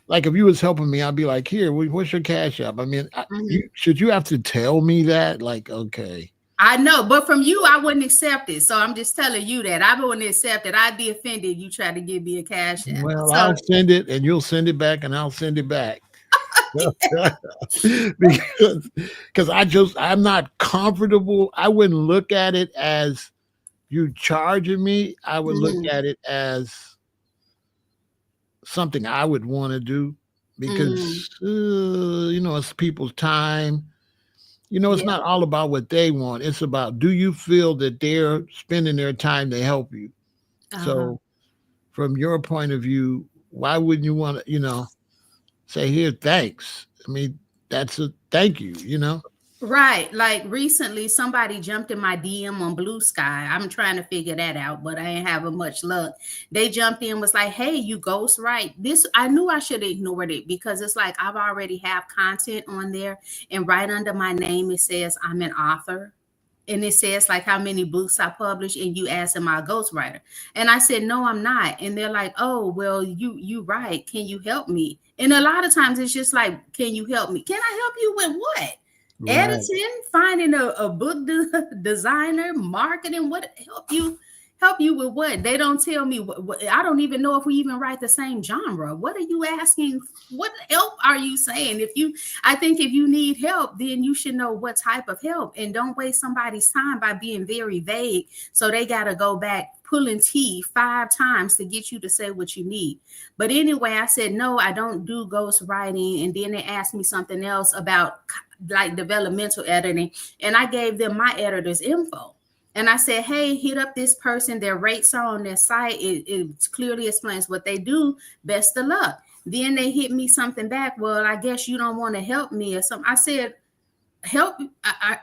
Like if you was helping me, I'd be like, "Here, what's your cash app?" I mean, Mhm. should you have to tell me that? Like, okay, I know, but from you, I wouldn't accept it. So I'm just telling you that I wouldn't accept it. I'd be offended you try to give me a cash app. well, I'll So send it, and you'll send it back, and I'll send it back. because I'm not comfortable. I wouldn't look at it as you charging me. I would look mhm, at it as something I would want to do mhm, because it's people's time. It's yeah, not all about what they want. It's about, do you feel that they're spending their time to help you? uh-huh. So from your point of view, why wouldn't you want to, say, here, thanks? I mean, that's a thank you. Right. Like recently, somebody jumped in my DM on Blue Sky. I'm trying to figure that out, but I ain't having much luck. They jumped in, was like, "Hey, you ghost right?" This I knew I should have ignored it, because it's like I've already have content on there, and right under my name it says I'm an author. And it says like how many books I publish, and you ask, am I a ghostwriter? And I said, no, I'm not. And they're like, oh, well, you write. Can you help me? And a lot of times it's just like, can you help me? Can I help you with what? Right. Editing, finding a book designer, marketing, what help you with what? They don't tell me what. I don't even know if we even write the same genre. What are you asking? What help are you saying? I think if you need help, then you should know what type of help, and don't waste somebody's time by being very vague. So they got to go back, pulling teeth 5 times to get you to say what you need. But anyway, I said, no, I don't do ghost writing. And then they asked me something else about like developmental editing. And I gave them my editor's info. And I said, hey, hit up this person. Their rates are on their site. It clearly explains what they do. Best of luck. Then they hit me something back. Well, I guess you don't want to help me or something. I said, help?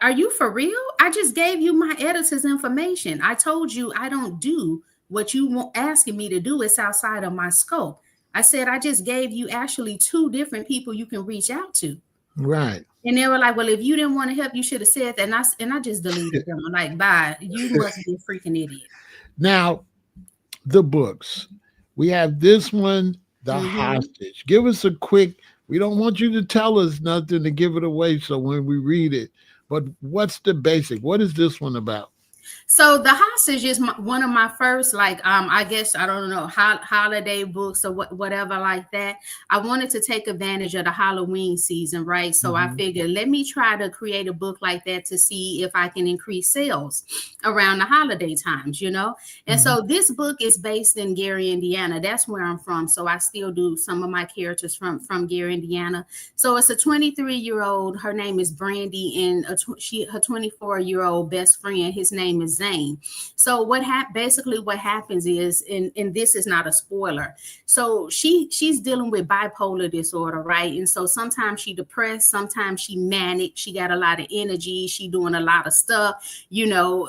Are you for real? I just gave you my editor's information. I told you I don't do what you want asking me to do. It's outside of my scope. I said, I just gave you actually 2 different people you can reach out to. Right. And they were like, well, if you didn't want to help, you should have said that. And I just deleted them. I'm like, bye. You must be a freaking idiot. Now, the books. We have this one, The Mm-hmm. Hostage. Give us a quick, we don't want you to tell us nothing to give it away. So when we read it, but what's the basic? What is this one about? So the hostage is one of my first, like, I guess I don't know, holiday books or whatever like that. I wanted to take advantage of the Halloween season, right? So I Mhm. figured, let me try to create a book like that to see if I can increase sales around the holiday times, you know. And Mhm. so this book is based in Gary, Indiana. That's where I'm from. So I still do some of my characters from Gary, Indiana. So it's a 23-year-old. Her name is Brandy, and her 24-year-old best friend. His name is Zane. So basically what happens is, and this is not a spoiler. So she's dealing with bipolar disorder, right? And so sometimes she depressed, sometimes she manic. She got a lot of energy. She doing a lot of stuff, you know.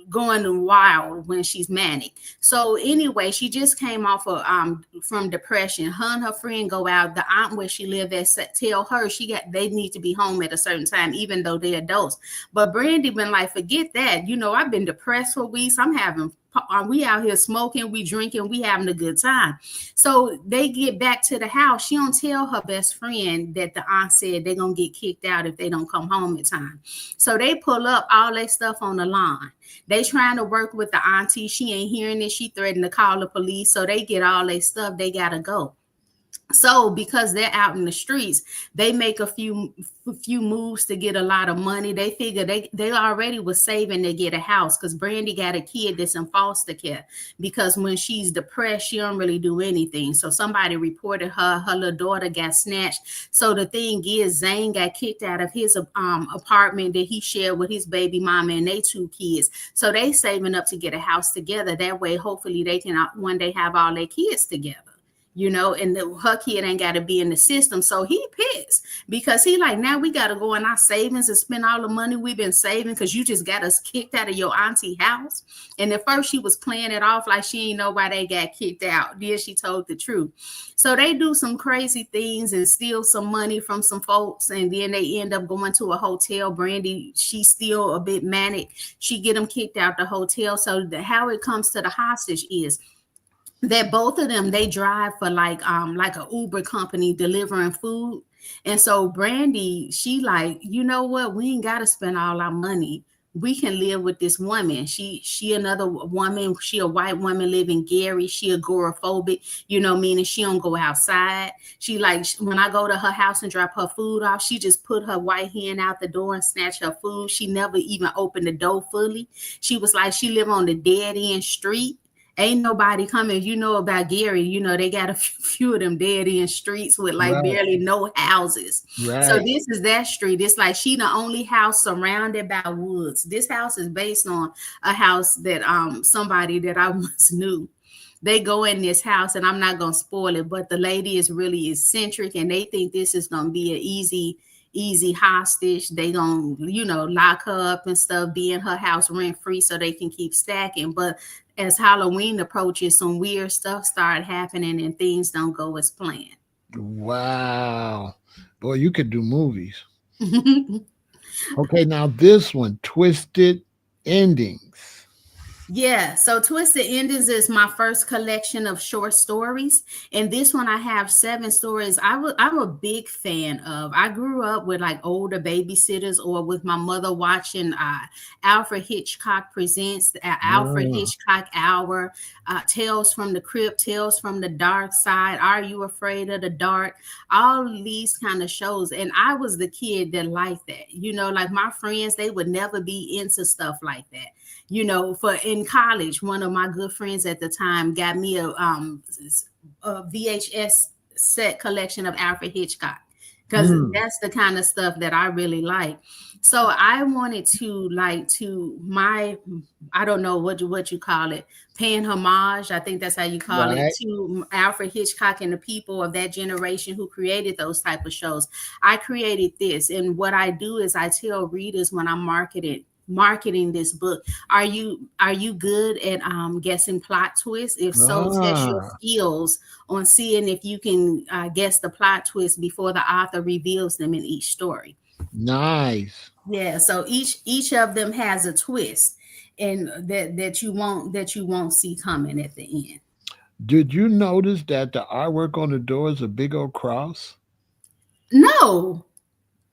Going wild when she's manic. So anyway, she just came off of from depression. Her and her friend go out. The aunt where she lived at tell her they need to be home at a certain time, even though they're adults. But Brandy been like, forget that. You know, I've been depressed for weeks. I'm having we out here smoking, we drinking, we having a good time. So they get back to the house. She don't tell her best friend that the aunt said they're gonna get kicked out if they don't come home in time. So they pull up all their stuff on the lawn. They trying to work with the auntie. She ain't hearing it. She threatened to call the police. So they get all their stuff. They gotta go. So because they're out in the streets, they make a few moves to get a lot of money. They figure they already was saving to get a house, because Brandy got a kid that's in foster care, because when she's depressed, she don't really do anything. So somebody reported her little daughter got snatched. So the thing is, Zane got kicked out of his apartment that he shared with his baby mama and they 2 kids. So they saving up to get a house together. That way, hopefully they can one day have all their kids together, you know, and her kid ain't got to be in the system. So he pissed, because he like, now we got to go in our savings and spend all the money we've been saving because you just got us kicked out of your auntie house. And at first she was playing it off like she ain't know why they got kicked out. Then she told the truth. So they do some crazy things and steal some money from some folks, and then they end up going to a hotel. Brandy, she's still a bit manic. She get them kicked out the hotel. So how it comes to the hostage is that both of them, they drive for like a Uber company delivering food. And so Brandy, she like, you know what, we ain't got to spend all our money. We can live with this woman. She another woman. She a white woman living in Gary. She agoraphobic, you know, meaning she don't go outside. She like, when I go to her house and drop her food off, she just put her white hand out the door and snatch her food. She never even opened the door fully. She was like, she live on the dead end street. Ain't nobody coming. You know about Gary, you know, they got a few of them dead end streets with like Right. barely no houses. So Right. this is that street. It's like she the only house surrounded by woods. This house is based on a house that somebody that I once knew. They go in this house, and I'm not gonna spoil it, but the lady is really eccentric, and they think this is gonna be an easy hostage. They gonna, you know, lock her up and stuff, be in her house rent free so they can keep stacking. But as Halloween approaches, some weird stuff start happening and things don't go as planned. Wow. Boy, you could do movies. Okay, now this one, Twisted Endings. Yeah, so Twisted Endings is my first collection of short stories, and this one I have 7 stories. I'm a big fan of. I grew up with like older babysitters, or with my mother watching Alfred Hitchcock Presents, the Alfred Ah, Hitchcock Hour, Tales from the Crypt, Tales from the Dark Side, Are You Afraid of the Dark? All these kind of shows, and I was the kid that liked that. You know, like my friends, they would never be into stuff like that. You know, for in college, one of my good friends at the time got me a VHS set collection of Alfred Hitchcock, because Mm, that's the kind of stuff that I really like. So I wanted to like to my, I don't know what you call it, paying homage. I think that's how you call it, right. to Alfred Hitchcock and the people of that generation who created those type of shows. I created this, and what I do is I tell readers when I'm marketing this book, are you good at guessing plot twists? If so, test your Ah, skills on seeing if you can guess the plot twist before the author reveals them in each story. nice. Yeah, so each of them has a twist, and that you won't see coming at the end. Did you notice that the artwork on the door is a big old cross? No,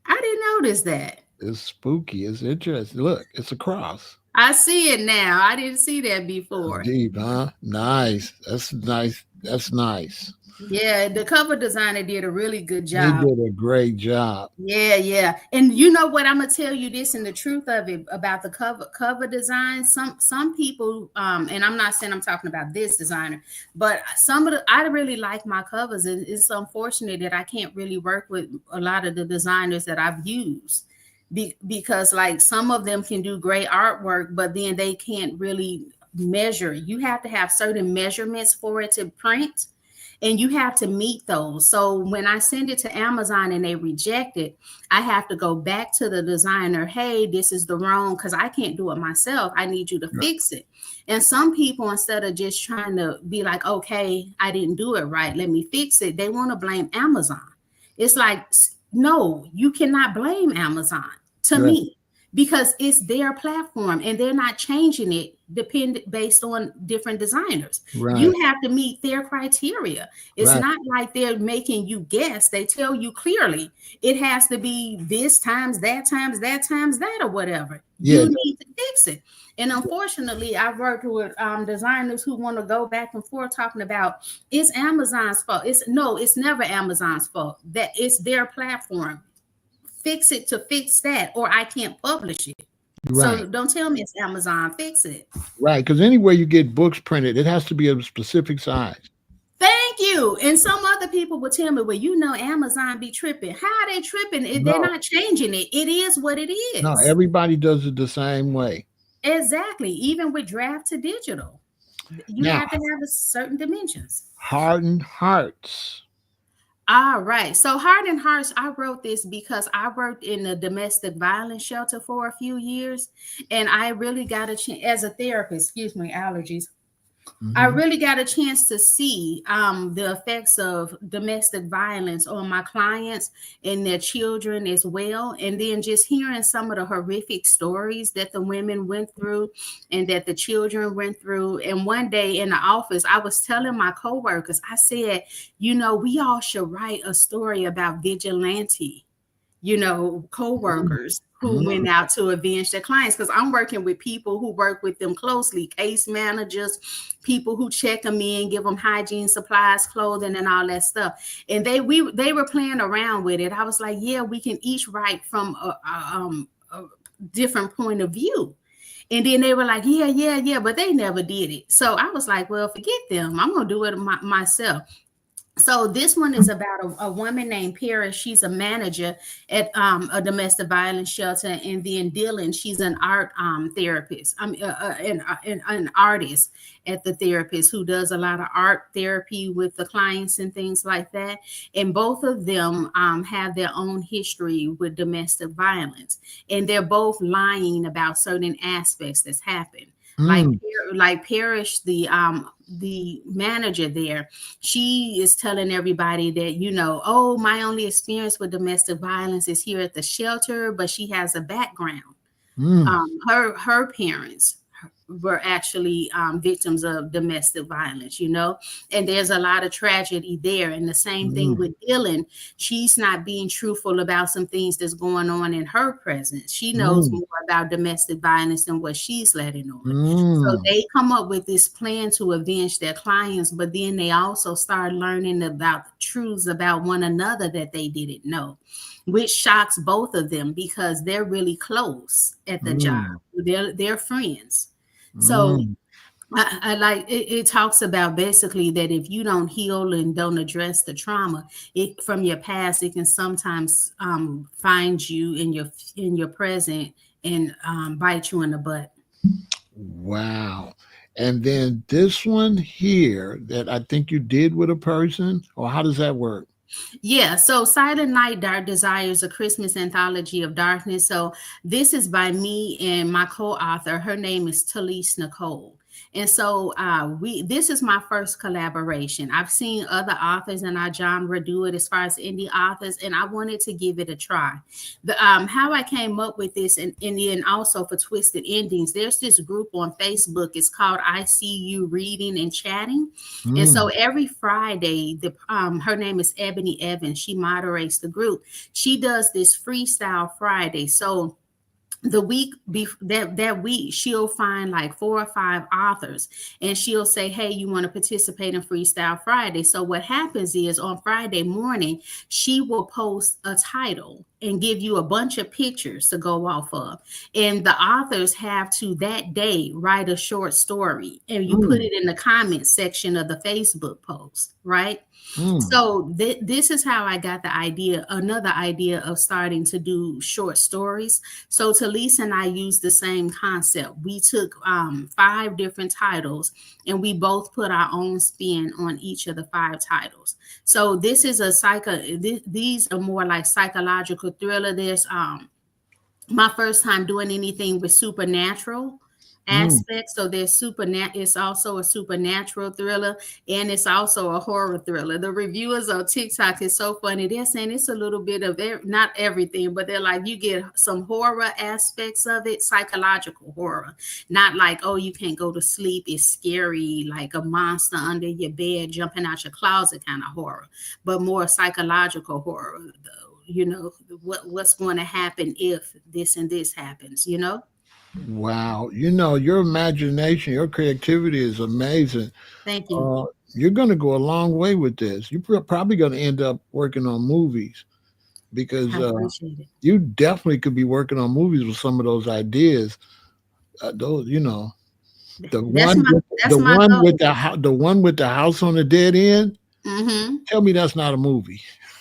I didn't notice that. It's spooky. It's interesting. Look, it's a cross. I see it now. I didn't see that before. Deep, huh? Nice. That's nice. That's nice. Yeah, the cover designer did a really good They job. did a great job. Yeah, yeah. And you know what? I'm gonna tell you this, and the truth of it about the cover design. Some people, and I'm not saying I'm talking about this designer, but some of the I really like my covers, and it's unfortunate that I can't really work with a lot of the designers that I've used. Because like some of them can do great artwork, but then they can't really measure. You have to have certain measurements for it to print, and you have to meet those. So when I send it to Amazon and they reject it, I have to go back to the designer. Hey, this is the wrong, because I can't do it myself. I need you to Right. fix it. And some people, instead of just trying to be like, okay, I didn't do it right, let me fix it, they want to blame Amazon. It's like, no, you cannot blame Amazon to Right. me, because it's their platform and they're not changing it based on different designers. You Right. have to meet their criteria. It's Right. not like they're making you guess. They tell you clearly it has to be this times that or whatever. Yeah. You need to fix it. And unfortunately, I've worked with designers who want to go back and forth talking about it's Amazon's fault. It's never Amazon's fault. That it's their platform. Fix it to fix that, or I can't publish it. Right. So don't tell me it's Amazon. Fix it. Right. Because anywhere you get books printed, it has to be a specific size. Thank you. And some other people will tell me, well, Amazon be tripping. How are they tripping? They're No, not changing it. It is what it no, is. everybody does it the same way. Exactly. Even with draft to digital, you Now, have to have a certain dimensions. hardened hearts. All right. So Heart and Hearts, I wrote this because I worked in a domestic violence shelter for a few years, and I really got a chance as a therapist. Excuse me, allergies. I Hmm. really got a chance to see the effects of domestic violence on my clients and their children as well. And then just hearing some of the horrific stories that the women went through and that the children went through. And one day in the office, I was telling my coworkers, I said, we all should write a story about vigilante, co-workers who Hmm. went out to avenge their clients, because I'm working with people who work with them closely, case managers, people who check them in, give them hygiene supplies, clothing, and all that stuff. And they were playing around with it. I was like, yeah, we can each write from a different point of view. And then they were like, yeah, yeah, yeah, but they never did it. So I was like, well, forget them. I'm gonna do it myself. So this one is about a woman named Paris. She's a manager at a domestic violence shelter, and then Dylan, she's an art therapist. An artist at the therapist who does a lot of art therapy with the clients and things like that. And both of them have their own history with domestic violence, and they're both lying about certain aspects that's happened. Like Mm, like Parrish, the manager there, she is telling everybody that, oh, my only experience with domestic violence is here at the shelter, but she has a background. mm, Her parents were actually victims of domestic violence, and there's a lot of tragedy there. And the same thing mm, with Dylan. She's not being truthful about some things that's going on in her presence. She knows mm, more about domestic violence than what she's letting on. So mm, they come up with this plan to avenge their clients, but then they also start learning about truths about one another that they didn't know, which shocks both of them because they're really close at the job. mm. They're friends. So Mm. I like it, it talks about basically that if you don't heal and don't address the trauma it from your past, it can sometimes find you in your present and bite you in the butt. Wow. And then this one here that I think you did with a person, or how does that work? Yeah, so Silent Night, Dark Desires, a Christmas anthology of darkness. So this is by me and my co-author. Her name is Talise Nicole. And so we this is my first collaboration. I've seen other authors in our genre do it as far as indie authors, and I wanted to give it a try. The how I came up with this, and then also for Twisted Endings, there's this group on Facebook. It's called I See You Reading and Chatting, and so Mm. every Friday, the her name is Ebony Evans. She moderates the group. She does this freestyle Friday. So the that week she'll find like 4 or 5 authors and she'll say, hey, you want to participate in Freestyle Friday? So what happens is on Friday morning she will post a title and give you a bunch of pictures to go off of, and the authors have to that day write a short story and you put Mm. it in the comment section of the Facebook post, right? Mm. So this is how I got the idea, another idea of starting to do short stories. So Talise and I used the same concept. We took 5 different titles and we both put our own spin on each of the 5 titles. So this is a these are more like psychological thriller. There's my first time doing anything with supernatural Mm. aspects. So there's it's also a supernatural thriller and it's also a horror thriller. The reviewers on TikTok is so funny. They're saying it's a little bit of not everything, but they're like, you get some horror aspects of it, psychological horror. Not like, oh, you can't go to sleep. It's scary, like a monster under your bed jumping out your closet kind of horror, but more psychological horror. You know, what's going to happen if this and this happens, you know. Wow. You know, your imagination, your creativity is amazing. Thank you. You're going to go a long way with this. You're probably going to end up working on movies because I appreciate it. you definitely could be working on movies with some of those ideas. Those, you know, That's my the that's my one with goal. the one with the house on the dead end. Hmm. Tell me that's not a movie.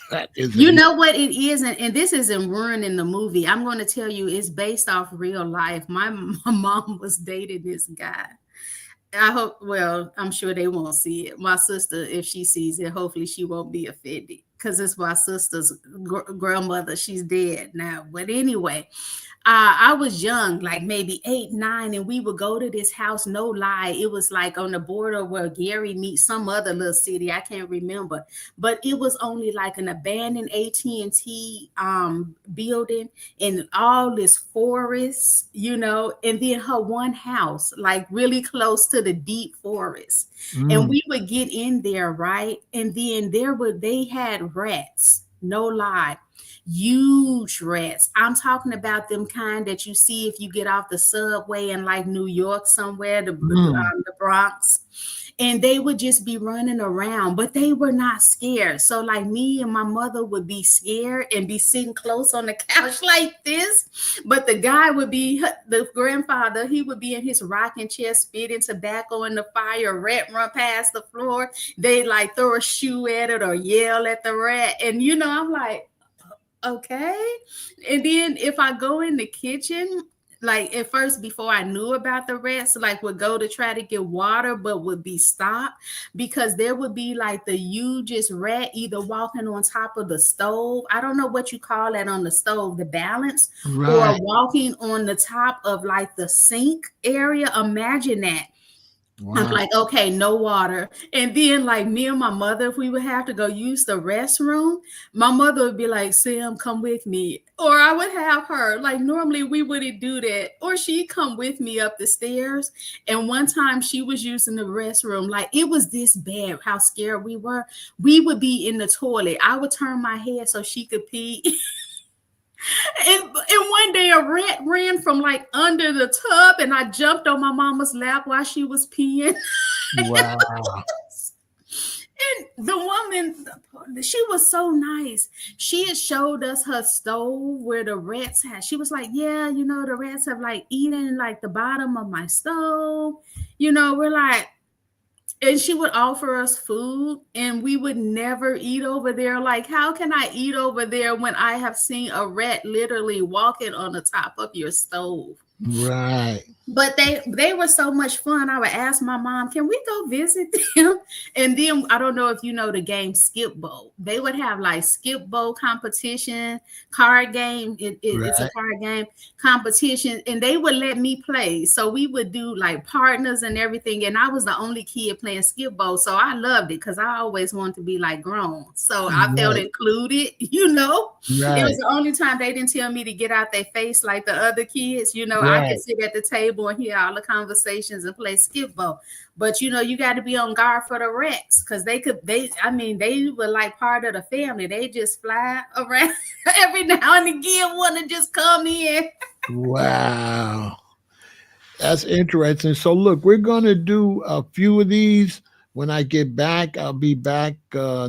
That is a You know what it is, and this isn't ruining the movie. I'm going to tell you, it's based off real life. My mom was dating this guy. I hope, well, I'm sure they won't see it. My sister, if she sees it, hopefully she won't be offended because it's my sister's grandmother. She's dead now. But anyway, I was young, like maybe 8, 9, and we would go to this house. No lie, it was like on the border where Gary meets some other little city. I can't remember, but it was only like an abandoned AT&T building and all this forest, you know, and then her one house, like really close to the deep forest. And mm, we would get in there, right? And then they had rats, no lie, huge rats. I'm talking about them kind that you see if you get off the subway in like New York somewhere, mm, the Bronx. And they would just be running around, but they were not scared. So, like me and my mother would be scared and be sitting close on the couch like this. But the guy would be, the grandfather, he would be in his rocking chair, spitting tobacco in the fire, rat run past the floor. They like throw a shoe at it or yell at the rat. And, you know, I'm like, okay. And then if I go in the kitchen, like at first before I knew about the rats, like would go to try to get water, but would be stopped because there would be like the hugest rat either walking on top of the stove. I don't know what you call that on the stove, the balance, or right. walking on the top of like the sink area. Imagine that. I'm Wow. like, okay, no water. And then, like, me and my mother, if we would have to go use the restroom, my mother would be like, Sam, come with me. Or I would have her. Like, normally we wouldn't do that. Or she'd come with me up the stairs. And one time she was using the restroom. Like, it was this bad how scared we were. We would be in the toilet. I would turn my head so she could pee. And one day a rat ran from like under the tub and I jumped on my mama's lap while she was peeing. And Wow. the woman, she was so nice. She had showed us her stove where the rats had. She was like, "Yeah, the rats have like eaten like the bottom of my stove." We're like, and she would offer us food, and we would never eat over there. Like, how can I eat over there when I have seen a rat literally walking on the top of your stove? Right. But they were so much fun. I would ask my mom, "Can we go visit them?" And then I don't know if you know the game Skip Bowl. They would have like Skip Bowl competition, card game. It's a Right. card game competition, and they would let me play. So we would do like partners and everything. And I was the only kid playing Skip Bowl, so I loved it because I always wanted to be like grown. So I felt Right. included. It was Right. the only time they didn't tell me to get out their face like the other kids. I could Right. sit at the table and hear all the conversations and play skip ball. But you got to be on guard for the rats because they were like part of the family. They just fly around every now and again, want to just come in. Wow. That's interesting. So look, we're gonna do a few of these when I get back. I'll be back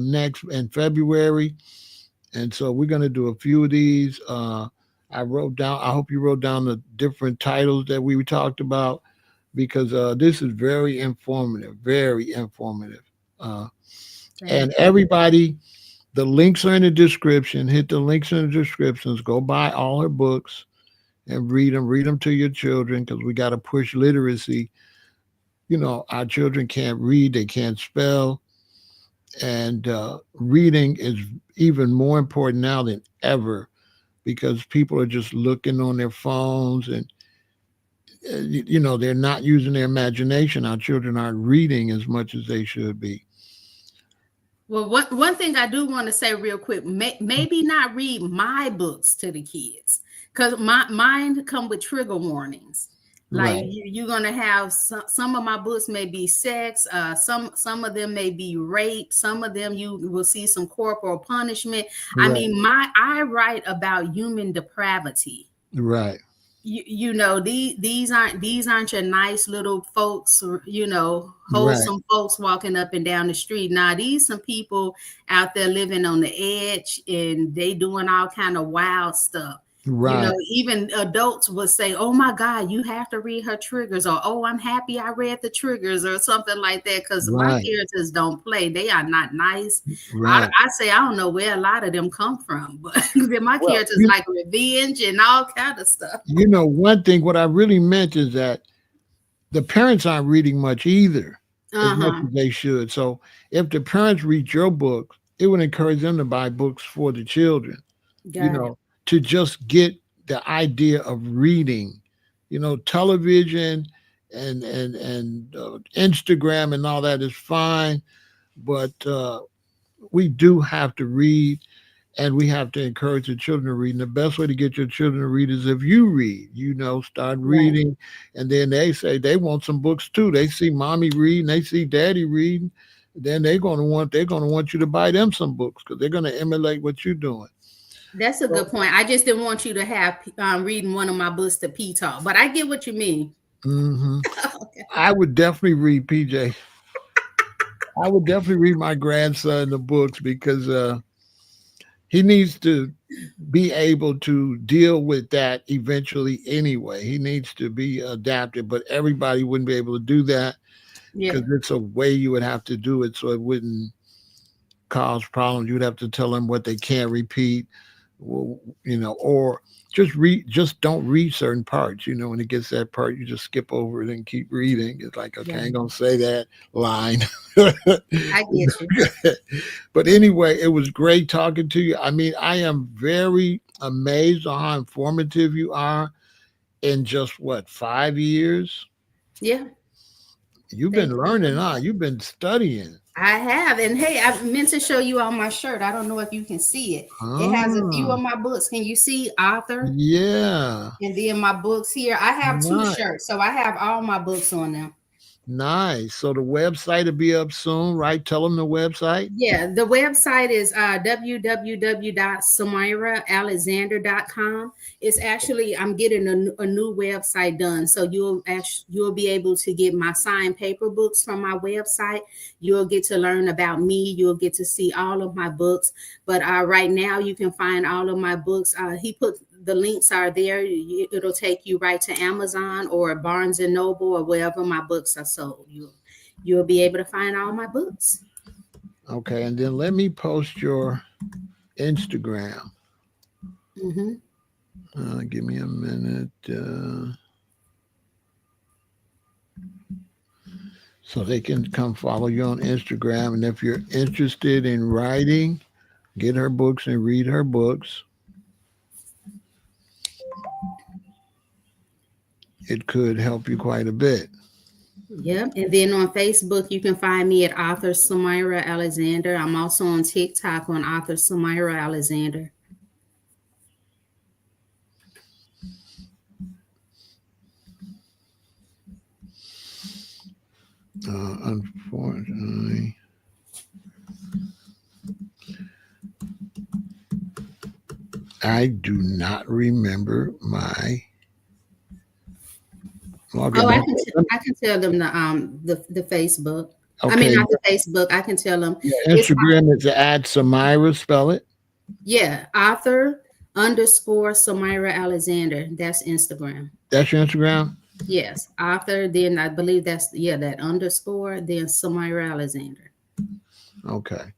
next in February, and so we're gonna do a few of these. I wrote down. I hope you wrote down the different titles that we talked about because this is very informative. Very informative. Uh, and Thank you. everybody, the links are in the description. Hit the links in the descriptions. Go buy all her books and read them. Read them to your children because we got to push literacy. Our children can't read, they can't spell, and reading is even more important now than ever because people are just looking on their phones and they're not using their imagination. Our children aren't reading as much as they should be. Well, one thing I do want to say real quick, maybe not read my books to the kids because mine come with trigger warnings. Like Right, you're gonna have some of my books may be sex, some of them may be rape, some of them you will see some corporal punishment. I right, mean, I write about human depravity. right, These aren't your nice little folks, or right, wholesome folks walking up and down the street. Now these some people out there living on the edge, and they doing all kind of wild stuff. right, Even adults would say, "Oh my God, you have to read her triggers," or "Oh, I'm happy I read the triggers," or something like that. Because my right, characters don't play; they are not nice. I, right. I say I don't know where a lot of them come from, but my Well, characters like revenge and all kind of stuff. one thing, what I really meant is that the parents aren't reading much either, as much Uh-huh. as they should. So if the parents read your books, it would encourage them to buy books for the children, you Got it. know, to just get the idea of reading. Television and Instagram and all that is fine, but we do have to read and we have to encourage the children to read. And the best way to get your children to read is if you read, start Right. reading. And then they say they want some books too. They see mommy reading, they see daddy reading. Then they're gonna want you to buy them some books because they're gonna emulate what you're doing. That's a good So, point. I just didn't want you to have reading one of my books to P talk, but I get what you mean. hmm Okay. I would definitely read PJ. I would definitely read my grandson the books because he needs to be able to deal with that eventually anyway. He needs to be adapted, but everybody wouldn't be able to do that Yeah. because it's a way you would have to do it so it wouldn't cause problems. You'd have to tell them what they can't repeat, or just don't read certain parts. When it gets that part, you just skip over it and keep reading. It's like, okay, I Yeah. ain't gonna say that line. I get you. But anyway, it was great talking to you. I mean, I am very amazed on how informative you are in just what, 5 years? Yeah. You've Thank been you so learning, huh? much. You've been studying. I have. And hey, I meant to show you on my shirt. I don't know if you can see it. It has a few Ah, of my books. Can you see author? yeah. And then my books here. I have two Right. shirts. So I have all my books on them. Nice. So the website will be up soon, right? Tell them the website. Yeah, the website is www.samyraalexander.com. It's actually I'm getting a new website done, so you'll be able to get my signed paper books from my website. You'll get to learn about me. You'll get to see all of my books. But right now, you can find all of my books. He put the links are there. It'll take you right to Amazon or Barnes and Noble or wherever my books are sold. You'll be able to find all my books. Okay, and then let me post your Instagram. Mm-hmm. Give me a minute. So they can come follow you on Instagram. And if you're interested in writing, get her books and read her books. It could help you quite a bit. Yep. And then on Facebook, you can find me at author Samyra Alexander. I'm also on TikTok on author Samyra Alexander. Unfortunately, I do not remember my login. Oh, I can tell them the Facebook. I mean, Okay. not the Facebook. I can tell them Yeah, it's Instagram is at Samyra, spell it. yeah, author underscore Samyra Alexander. That's Instagram. That's your Instagram? Yes, author. Then I believe that's that underscore. Then Samyra Alexander. Okay.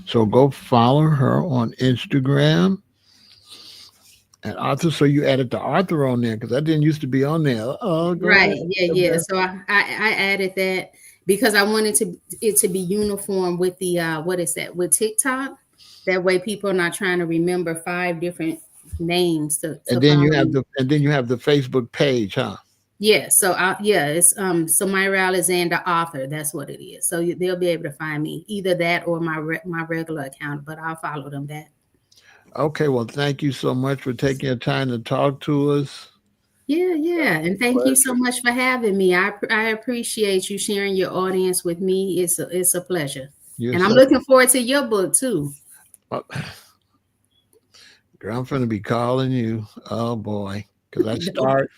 So go follow her on Instagram and Arthur. So you added the Arthur on there because that didn't used to be on there. Oh, go Right. ahead. Yeah. So I added that because I wanted it to be uniform with the what is that with TikTok. That way, people are not trying to remember 5 different names to And then you follow have me. the Facebook page, huh? Yeah. So it's Samyra Alexander author. That's what it is. So they'll be able to find me either that or my regular account. But I'll follow them back. Okay. Well, thank you so much for taking your time to talk to us. Yeah, and thank you so Pleasure. much for having me. I appreciate you sharing your audience with me. It's a pleasure, You're and I'm so. looking forward to your book too. uh, Girl, I'm going to be calling you. Oh boy. Because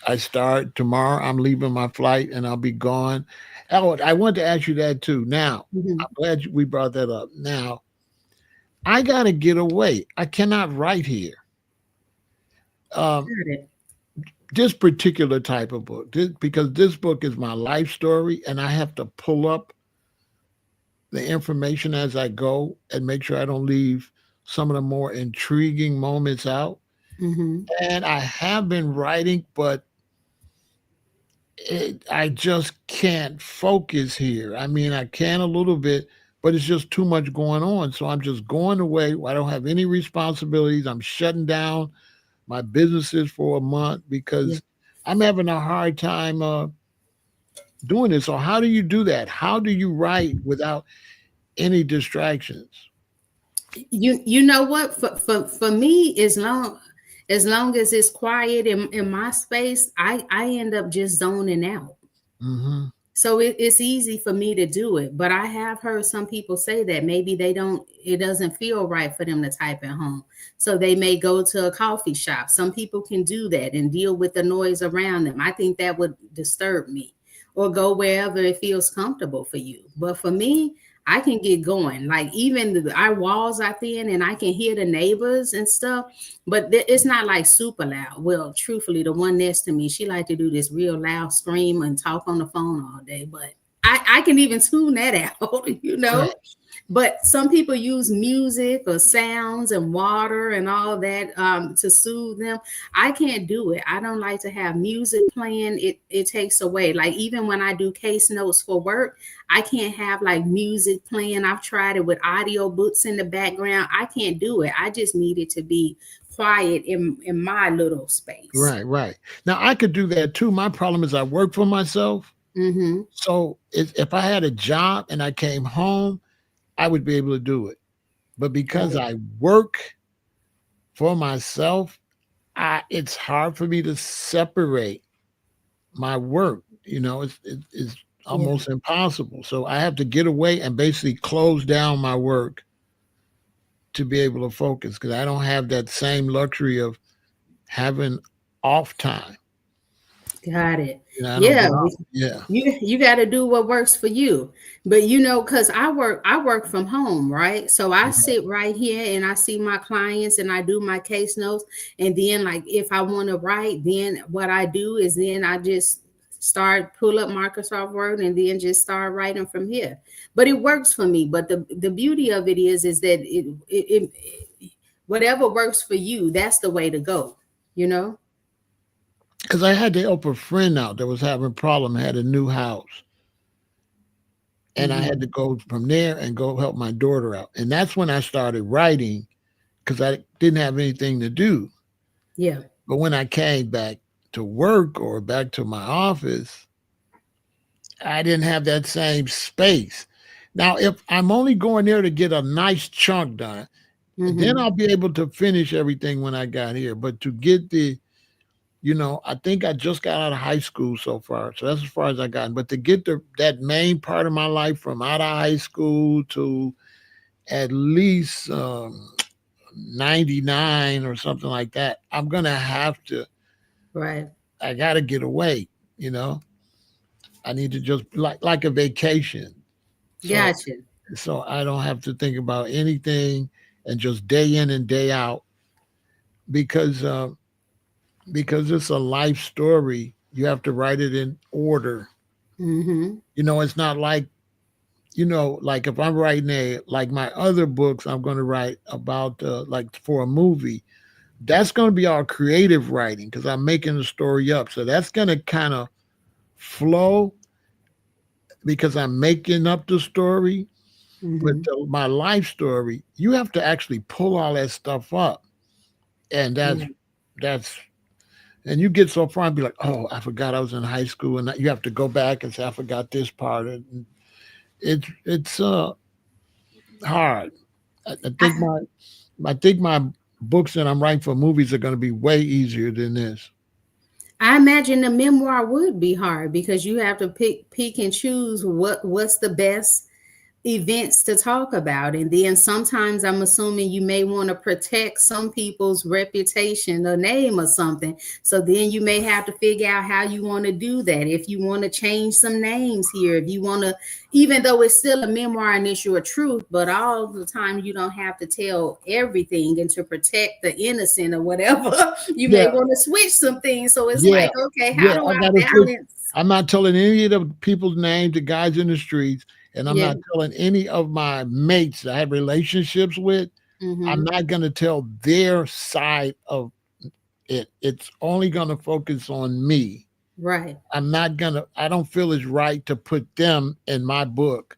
I start tomorrow. I'm leaving my flight and I'll be gone. Oh, I want to ask you that too. Now, Mhm. I'm glad we brought that up. Now, I got to get away. I cannot write here. Um, Got it. this particular type of book, because this book is my life story, and I have to pull up the information as I go and make sure I don't leave some of the more intriguing moments out. Hmm. And I have been writing, but I just can't focus here. I mean, I can a little bit, but it's just too much going on. So I'm just going away. I don't have any responsibilities. I'm shutting down my businesses for a month Yeah. because I'm having a hard time doing this. So how do you do that? How do you write without any distractions? You know what? For me, as long as it's quiet in my space, I end up just zoning out. Hmm. So it's easy for me to do it, but I have heard some people say that maybe it doesn't feel right for them to type at home. So they may go to a coffee shop. Some people can do that and deal with the noise around them. I think that would disturb me, or go wherever it feels comfortable for you. But for me, I can get going. Like even our walls are thin and I can hear the neighbors and stuff, but it's not like super loud. Well, truthfully, the one next to me, she like to do this real loud scream and talk on the phone all day, but I can even tune that out, you know. Right. But some people use music or sounds and water and all that to soothe them. I can't do it. I don't like to have music playing. It takes away. Like even when I do case notes for work, I can't have like music playing. I've tried it with audio books in the background. I can't do it. I just need it to be quiet in my little space. Right, right. Now I could do that too. My problem is I work for myself. Mm-hmm. So if I had a job and I came home, I would be able to do it. But because Right. I work for myself, it's hard for me to separate my work. It's Yeah. almost impossible. So I have to get away and basically close down my work to be able to focus because I don't have that same luxury of having off time. Got it. I don't Yeah, get off. Yeah. you got to do what works for you. But cuz I work from home, right? So I sit right here and I see my clients and I do my case notes, and then like if I want to write, then what I do is then I just start pull up Microsoft Word and then just start writing from here. But it works for me. But the beauty of it is that whatever works for you, that's the way to go, you know? Because I had to help a friend out that was having a problem, had a new house. And I had Mhm. to go from there and go help my daughter out. And that's when I started writing because I didn't have anything to do. Yeah. But when I came back to work or back to my office, I didn't have that same space. Now, if I'm only going there to get a nice chunk done, then Mhm. I'll be able to finish everything when I got here. But to get I think I just got out of high school so far. So that's as far as I got. But to get that main part of my life from out of high school to at least 99 or something like that, I'm going to have to, Right. I got to get away, you know. I need to just like a vacation. So Gotcha. so I don't have to think about anything and just day in and day out because because it's a life story. You have to write it in order. Mhm. It's not like like if I'm writing like my other books, I'm going to write about like for a movie. That's going to be all creative writing because I'm making the story up. So that's going to kind of flow because I'm making up the story. But Mhm. my life story, you have to actually pull all that stuff up, and Right. that's and you get so far and be like, oh, I forgot I was in high school, and you have to go back and say I forgot this part. And it's hard. I, I think my books that I'm writing for movies are going to be way easier than this. I imagine the memoir would be hard because you have to pick and choose what's the best events to talk about. And then sometimes I'm assuming you may want to protect some people's reputation or name or something. So then you may have to figure out how you want to do that. If you want to change some names here, if you want to, even though it's still a memoir and issue of truth, but all the time you don't have to tell everything, and to protect the innocent or whatever, you may Yeah, want to switch some things. So it's yeah, like, okay, how yeah. do I I got to switch. balance? I'm not telling any of the people's names, the guys in the streets, and I'm Yeah. not telling any of my mates that I have relationships with. I'm Mm-hmm. not going to tell their side of it. It's only going to focus on me. Right. I don't feel it's right to put them in my book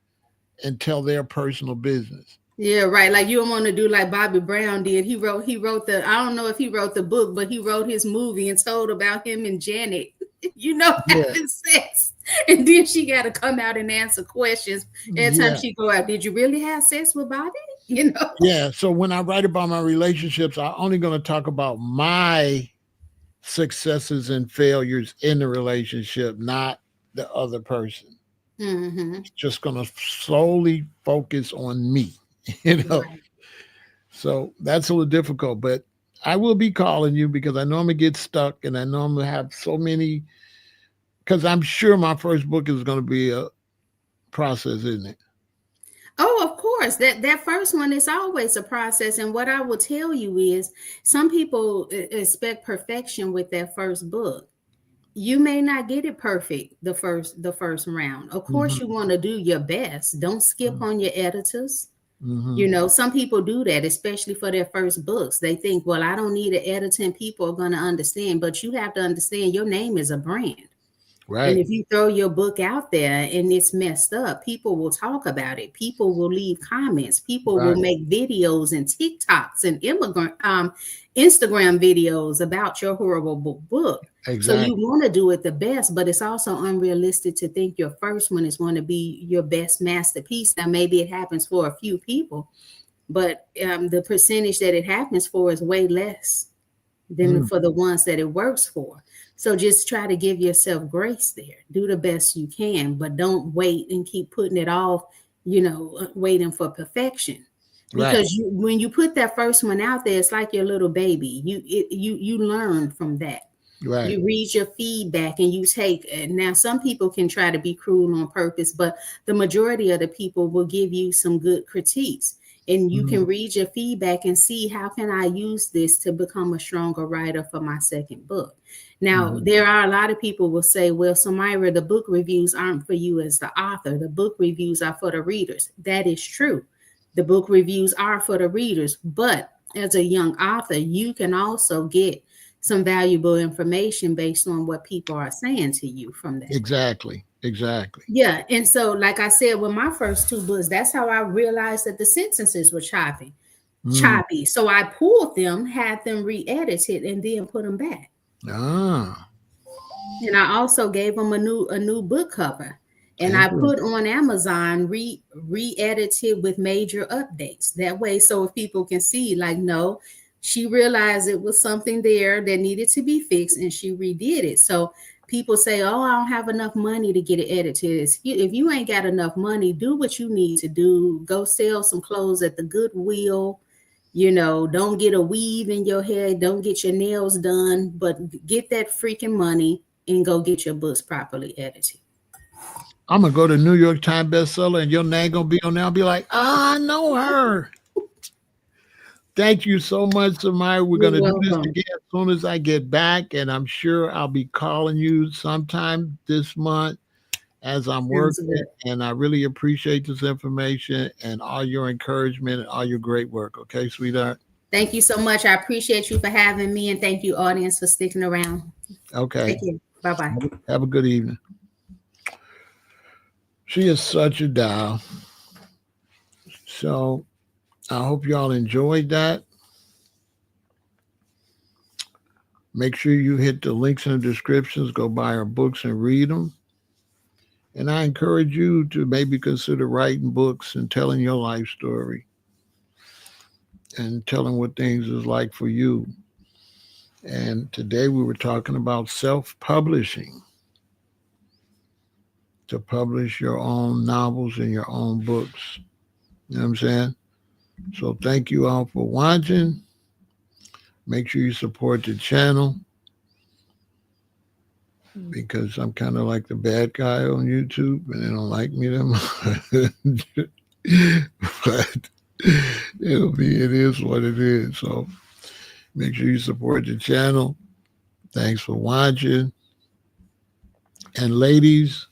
and tell their personal business. Yeah, right. Like you don't want to do like Bobby Brown did. He wrote the I don't know if he wrote the book, but he wrote his movie and told about him and Janet, Yeah, having sex. And then she got to come out and answer questions. Every time yeah, she go out, did you really have sex with Bobby? You know? yeah. So when I write about my relationships, I'm only going to talk about my successes and failures in the relationship, not the other person. Mm-hmm. It's just going to solely focus on me, you know. Right. So that's a little difficult, but I will be calling you because I normally get stuck and I normally have so many. Because I'm sure my first book is going to be a process, isn't it? Oh, of course. That first one is always a process. And what I will tell you is some people expect perfection with their first book. You may not get it perfect the first round. Of course, you Hmm. want to do your best. Don't skip on your editors. Hmm. Some people do that, especially for their first books. They think, well, I don't need an editor and people are going to understand. But you have to understand your name is a brand. And Right, if you throw your book out there and it's messed up, people will talk about it. People will leave comments. People will right, make videos and TikToks and Instagram videos about your horrible book. So you exactly. want to do it the best, but it's also unrealistic to think your first one is going to be your best masterpiece. Now, maybe it happens for a few people, but the percentage that it happens for is way less than Mm, for the ones that it works for. So just try to give yourself grace there. Do the best you can, but don't wait and keep putting it off, waiting for perfection. right, Because when you put that first one out there, it's like your little baby. You learn from that. right. You read your feedback and you take. And now some people can try to be cruel on purpose, but the majority of the people will give you some good critiques, and you Mm, can read your feedback and see how can I use this to become a stronger writer for my second book. Now mhm. there are a lot of people will say, well, Samyra, the book reviews aren't for you as the author, the book reviews are for the readers. That is true. The book reviews are for the readers, but as a young author, you can also get some valuable information based on what people are saying to you from that. Exactly, exactly. Yeah. And so, like I said, with my first two books, that's how I realized that the sentences were choppy. Mm. Choppy. So I pulled them, had them re-edited, and then put them back. Ah, And I also gave them a new book cover. And I interesting. put on Amazon re-edited with major updates. That way, so if people can see, like, no, she realized it was something there that needed to be fixed, and she redid it. So people say, "Oh, I don't have enough money to get it edited." If you ain't got enough money, do what you need to do. Go sell some clothes at the Goodwill. Don't get a weave in your hair. Don't get your nails done, but get that freaking money and go get your books properly edited. I'm gonna go to New York Times bestseller, and your name gonna be on there. I'll be like, ah, I know her. Thank you so much, Samaya. We're You're gonna do this welcome. again as soon as I get back, and I'm sure I'll be calling you sometime this month as I'm Sounds working. good. And I really appreciate this information and all your encouragement and all your great work. Okay, sweetheart. Thank you so much. I appreciate you for having me, and thank you, audience, for sticking around. Okay. Take care. Bye bye. Have a good evening. She is such a doll. So I hope y'all enjoyed that. Make sure you hit the links in the descriptions, go buy our books and read them. And I encourage you to maybe consider writing books and telling your life story and telling what things is like for you. And today we were talking about self publishing, to publish your own novels and your own books. You know what I'm saying? So thank you all for watching. Make sure you support the channel because I'm kind of like the bad guy on YouTube and they don't like me that much. But it is what it is. So make sure you support the channel. Thanks for watching. And ladies,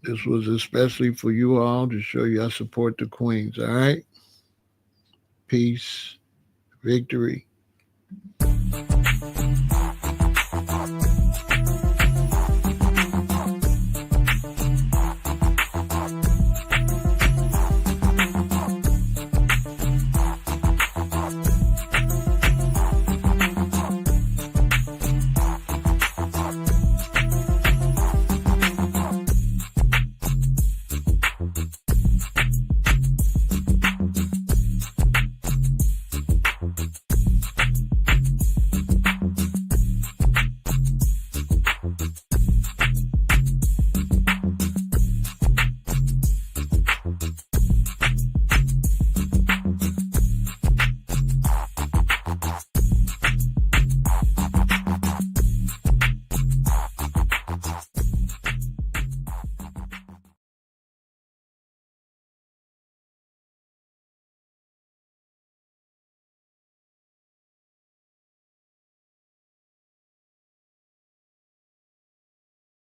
this was especially for you all to show you I support the queens. All right. Peace, victory.